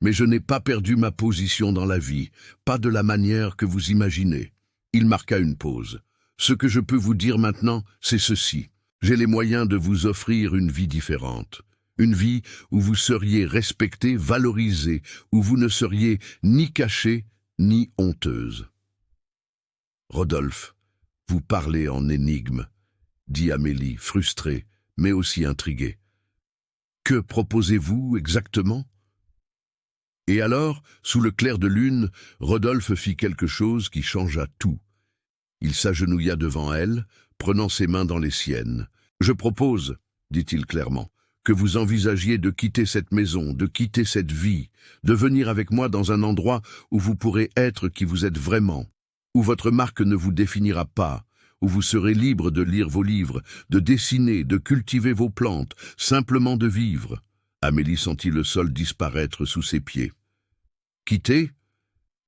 mais je n'ai pas perdu ma position dans la vie, pas de la manière que vous imaginez. Il marqua une pause. Ce que je peux vous dire maintenant, c'est ceci. J'ai les moyens de vous offrir une vie différente. Une vie où vous seriez respectée, valorisée, où vous ne seriez ni cachée, ni honteuse. Rodolphe, vous parlez en énigme, dit Amélie, frustrée, mais aussi intriguée. Que proposez-vous exactement? Et alors, sous le clair de lune, Rodolphe fit quelque chose qui changea tout. Il s'agenouilla devant elle, prenant ses mains dans les siennes. « Je propose, dit-il clairement, que vous envisagiez de quitter cette maison, de quitter cette vie, de venir avec moi dans un endroit où vous pourrez être qui vous êtes vraiment, où votre marque ne vous définira pas, où vous serez libre de lire vos livres, de dessiner, de cultiver vos plantes, simplement de vivre. » Amélie sentit le sol disparaître sous ses pieds. « Quitter?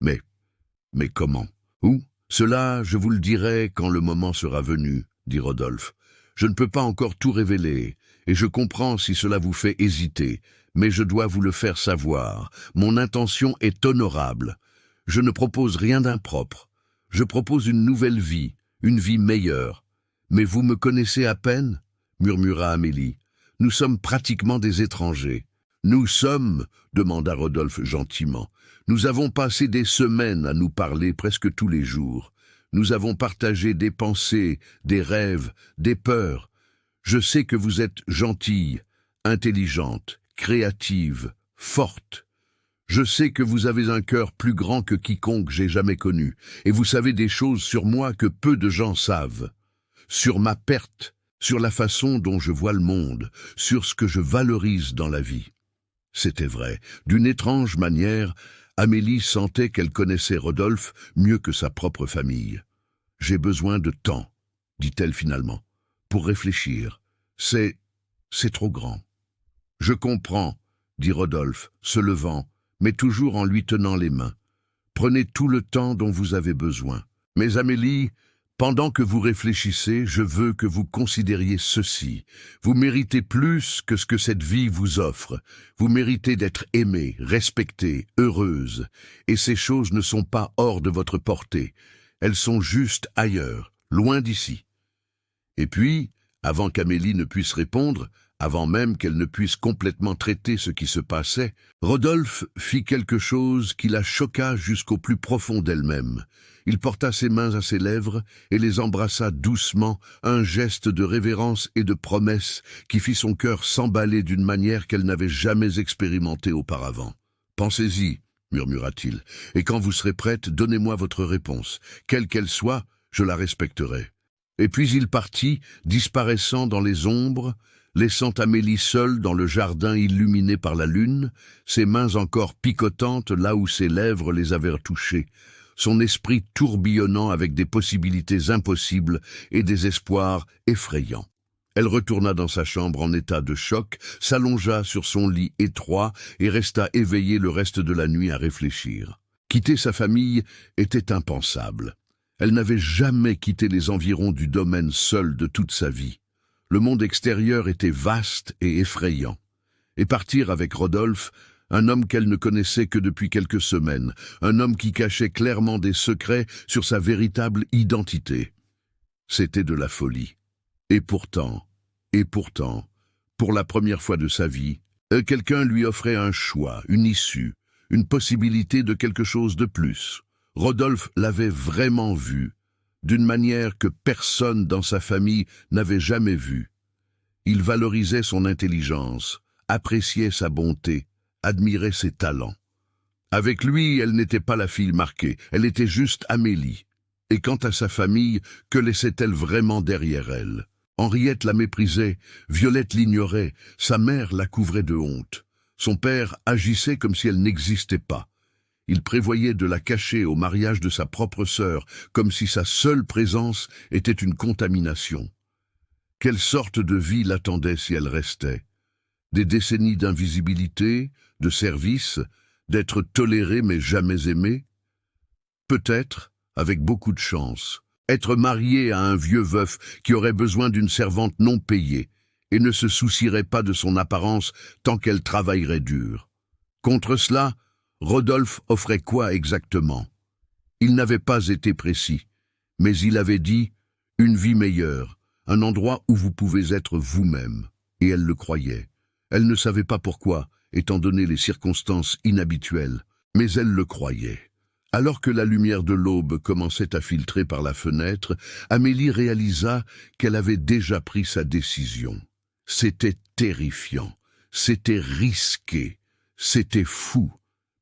Mais comment? Où? Cela, je vous le dirai quand le moment sera venu, dit Rodolphe. Je ne peux pas encore tout révéler, et je comprends si cela vous fait hésiter, mais je dois vous le faire savoir. Mon intention est honorable. Je ne propose rien d'impropre. Je propose une nouvelle vie, une vie meilleure. Mais vous me connaissez à peine, murmura Amélie. Nous sommes pratiquement des étrangers. Nous sommes, demanda Rodolphe gentiment. Nous avons passé des semaines à nous parler presque tous les jours. Nous avons partagé des pensées, des rêves, des peurs. Je sais que vous êtes gentille, intelligente, créative, forte. Je sais que vous avez un cœur plus grand que quiconque j'ai jamais connu, et vous savez des choses sur moi que peu de gens savent. Sur ma perte, sur la façon dont je vois le monde, sur ce que je valorise dans la vie. C'était vrai. D'une étrange manière, Amélie sentait qu'elle connaissait Rodolphe mieux que sa propre famille. « J'ai besoin de temps, » dit-elle finalement, « pour réfléchir. C'est trop grand. »« Je comprends, » dit Rodolphe, se levant, mais toujours en lui tenant les mains. « Prenez tout le temps dont vous avez besoin. Mais Amélie, pendant que vous réfléchissez, je veux que vous considériez ceci. Vous méritez plus que ce que cette vie vous offre. Vous méritez d'être aimée, respectée, heureuse. Et ces choses ne sont pas hors de votre portée. Elles sont juste ailleurs, loin d'ici. » Et puis, avant qu'Amélie ne puisse répondre, avant même qu'elle ne puisse complètement traiter ce qui se passait, Rodolphe fit quelque chose qui la choqua jusqu'au plus profond d'elle-même. Il porta ses mains à ses lèvres et les embrassa doucement, un geste de révérence et de promesse qui fit son cœur s'emballer d'une manière qu'elle n'avait jamais expérimentée auparavant. « Pensez-y, » murmura-t-il, « et quand vous serez prête, donnez-moi votre réponse. Quelle qu'elle soit, je la respecterai. » Et puis il partit, disparaissant dans les ombres, laissant Amélie seule dans le jardin illuminé par la lune, ses mains encore picotantes là où ses lèvres les avaient touchées, son esprit tourbillonnant avec des possibilités impossibles et des espoirs effrayants. Elle retourna dans sa chambre en état de choc, s'allongea sur son lit étroit et resta éveillée le reste de la nuit à réfléchir. Quitter sa famille était impensable. Elle n'avait jamais quitté les environs du domaine seule de toute sa vie. Le monde extérieur était vaste et effrayant. Et partir avec Rodolphe, un homme qu'elle ne connaissait que depuis quelques semaines, un homme qui cachait clairement des secrets sur sa véritable identité. C'était de la folie. Et pourtant, pour la première fois de sa vie, quelqu'un lui offrait un choix, une issue, une possibilité de quelque chose de plus. Rodolphe l'avait vraiment vue, d'une manière que personne dans sa famille n'avait jamais vue. Il valorisait son intelligence, appréciait sa bonté, admirait ses talents. Avec lui, elle n'était pas la fille marquée, elle était juste Amélie. Et quant à sa famille, que laissait-elle vraiment derrière elle? Henriette la méprisait, Violette l'ignorait, sa mère la couvrait de honte. Son père agissait comme si elle n'existait pas. Il prévoyait de la cacher au mariage de sa propre sœur, comme si sa seule présence était une contamination. Quelle sorte de vie l'attendait si elle restait? Des décennies d'invisibilité, de service, d'être tolérée mais jamais aimée? Peut-être, avec beaucoup de chance, être mariée à un vieux veuf qui aurait besoin d'une servante non payée et ne se soucierait pas de son apparence tant qu'elle travaillerait dur. Contre cela, Rodolphe offrait quoi exactement? Il n'avait pas été précis, mais il avait dit « une vie meilleure, un endroit où vous pouvez être vous-même », et elle le croyait. Elle ne savait pas pourquoi, étant donné les circonstances inhabituelles, mais elle le croyait. Alors que la lumière de l'aube commençait à filtrer par la fenêtre, Amélie réalisa qu'elle avait déjà pris sa décision. C'était terrifiant, c'était risqué, c'était fou.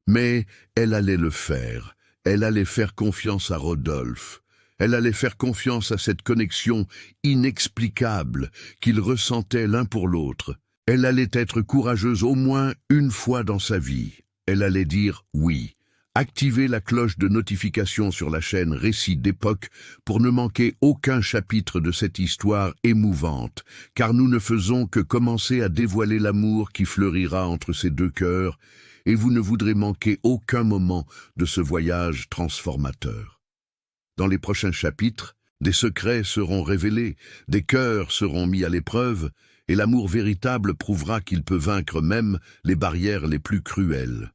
Mais elle allait le faire, elle allait faire confiance à Rodolphe, elle allait faire confiance à cette connexion inexplicable qu'ils ressentaient l'un pour l'autre. Elle allait être courageuse au moins une fois dans sa vie. Elle allait dire oui. Activez la cloche de notification sur la chaîne Récits d'époque pour ne manquer aucun chapitre de cette histoire émouvante, car nous ne faisons que commencer à dévoiler l'amour qui fleurira entre ces deux cœurs, et vous ne voudrez manquer aucun moment de ce voyage transformateur. Dans les prochains chapitres, des secrets seront révélés, des cœurs seront mis à l'épreuve, et l'amour véritable prouvera qu'il peut vaincre même les barrières les plus cruelles.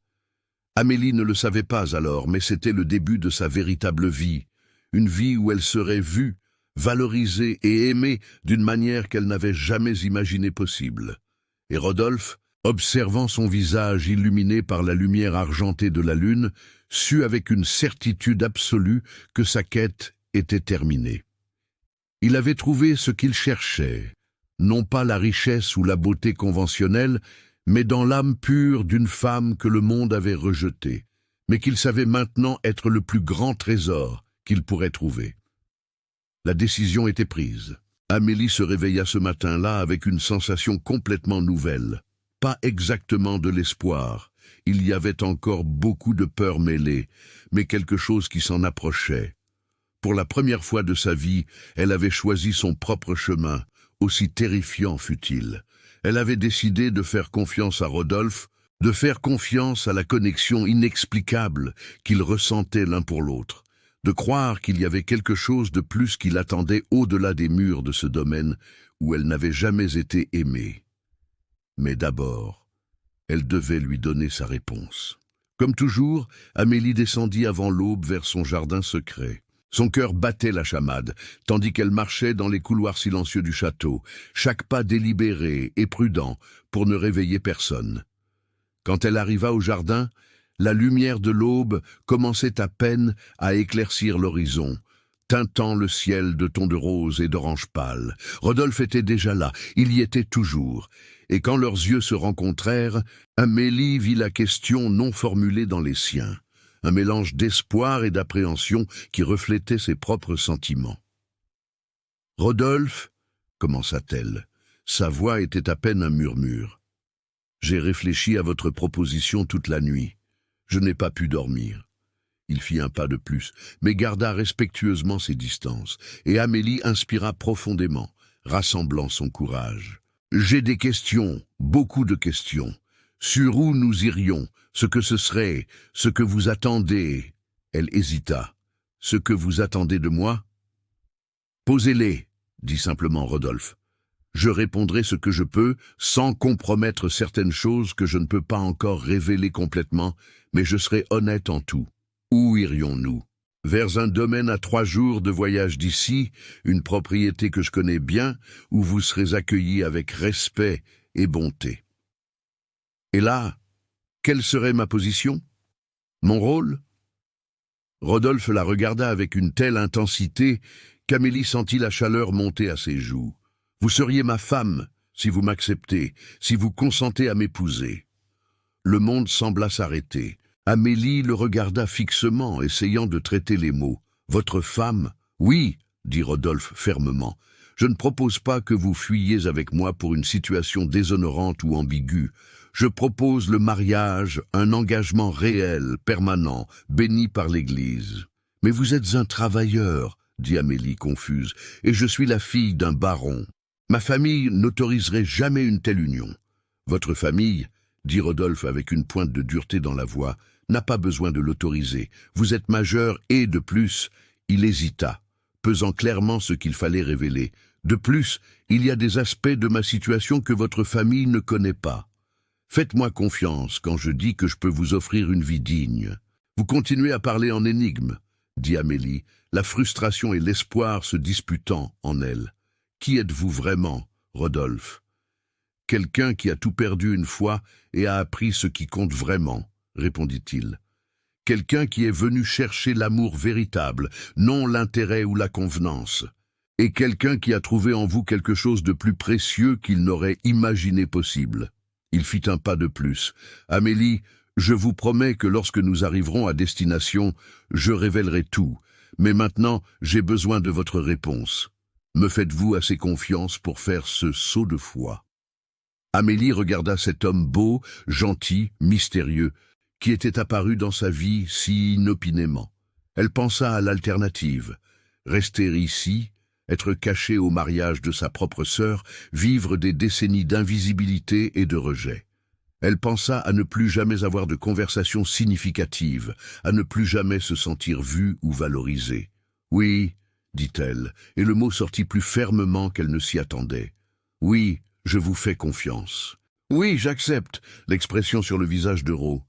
Amélie ne le savait pas alors, mais c'était le début de sa véritable vie, une vie où elle serait vue, valorisée et aimée d'une manière qu'elle n'avait jamais imaginé possible. Et Rodolphe, observant son visage illuminé par la lumière argentée de la lune, sut avec une certitude absolue que sa quête était terminée. Il avait trouvé ce qu'il cherchait, non pas la richesse ou la beauté conventionnelle, mais dans l'âme pure d'une femme que le monde avait rejetée, mais qu'il savait maintenant être le plus grand trésor qu'il pourrait trouver. La décision était prise. Amélie se réveilla ce matin-là avec une sensation complètement nouvelle. Pas exactement de l'espoir, il y avait encore beaucoup de peur mêlée, mais quelque chose qui s'en approchait. Pour la première fois de sa vie, elle avait choisi son propre chemin, aussi terrifiant fût-il. Elle avait décidé de faire confiance à Rodolphe, de faire confiance à la connexion inexplicable qu'ils ressentaient l'un pour l'autre, de croire qu'il y avait quelque chose de plus qui l'attendait au-delà des murs de ce domaine où elle n'avait jamais été aimée. Mais d'abord, elle devait lui donner sa réponse. Comme toujours, Amélie descendit avant l'aube vers son jardin secret. Son cœur battait la chamade, tandis qu'elle marchait dans les couloirs silencieux du château, chaque pas délibéré et prudent pour ne réveiller personne. Quand elle arriva au jardin, la lumière de l'aube commençait à peine à éclaircir l'horizon, teintant le ciel de tons de rose et d'orange pâle. Rodolphe était déjà là, il y était toujours, et quand leurs yeux se rencontrèrent, Amélie vit la question non formulée dans les siens. Un mélange d'espoir et d'appréhension qui reflétait ses propres sentiments. « Rodolphe, commença-t-elle, sa voix était à peine un murmure. J'ai réfléchi à votre proposition toute la nuit. Je n'ai pas pu dormir. » Il fit un pas de plus, mais garda respectueusement ses distances, et Amélie inspira profondément, rassemblant son courage. « J'ai des questions, beaucoup de questions. Sur où nous irions, ce que ce serait, ce que vous attendez. » Elle hésita. « Ce que vous attendez de moi ?»« Posez-les, » dit simplement Rodolphe. « Je répondrai ce que je peux, sans compromettre certaines choses que je ne peux pas encore révéler complètement, mais je serai honnête en tout. Où irions-nous ? Vers un domaine à 3 jours de voyage d'ici, une propriété que je connais bien, où vous serez accueillis avec respect et bonté. Et là, quelle serait ma position ? Mon rôle ? Rodolphe la regarda avec une telle intensité qu'Amélie sentit la chaleur monter à ses joues. « Vous seriez ma femme, si vous m'acceptez, si vous consentez à m'épouser. » Le monde sembla s'arrêter. Amélie le regarda fixement, essayant de traiter les mots. « Votre femme ? Oui, » dit Rodolphe fermement. « Je ne propose pas que vous fuyiez avec moi pour une situation déshonorante ou ambiguë. Je propose le mariage, un engagement réel, permanent, béni par l'Église. »« Mais vous êtes un travailleur, » dit Amélie confuse, « et je suis la fille d'un baron. Ma famille n'autoriserait jamais une telle union. Votre famille, » dit Rodolphe avec une pointe de dureté dans la voix, « n'a pas besoin de l'autoriser. Vous êtes majeur et, de plus, » il hésita, pesant clairement ce qu'il fallait révéler. « De plus, il y a des aspects de ma situation que votre famille ne connaît pas. Faites-moi confiance quand je dis que je peux vous offrir une vie digne. » Vous continuez à parler en énigme, dit Amélie, la frustration et l'espoir se disputant en elle. Qui êtes-vous vraiment, Rodolphe? Quelqu'un qui a tout perdu une fois et a appris ce qui compte vraiment, répondit-il. Quelqu'un qui est venu chercher l'amour véritable, non l'intérêt ou la convenance. Et quelqu'un qui a trouvé en vous quelque chose de plus précieux qu'il n'aurait imaginé possible. Il fit un pas de plus. Amélie, je vous promets que lorsque nous arriverons à destination, je révélerai tout. Mais maintenant, j'ai besoin de votre réponse. Me faites-vous assez confiance pour faire ce saut de foi? Amélie regarda cet homme beau, gentil, mystérieux, qui était apparu dans sa vie si inopinément. Elle pensa à l'alternative. Rester ici, être cachée au mariage de sa propre sœur, vivre des décennies d'invisibilité et de rejet. Elle pensa à ne plus jamais avoir de conversation significative, à ne plus jamais se sentir vue ou valorisée. « Oui, » dit-elle, et le mot sortit plus fermement qu'elle ne s'y attendait. « Oui, je vous fais confiance. »« Oui, j'accepte » l'expression sur le visage de Ro.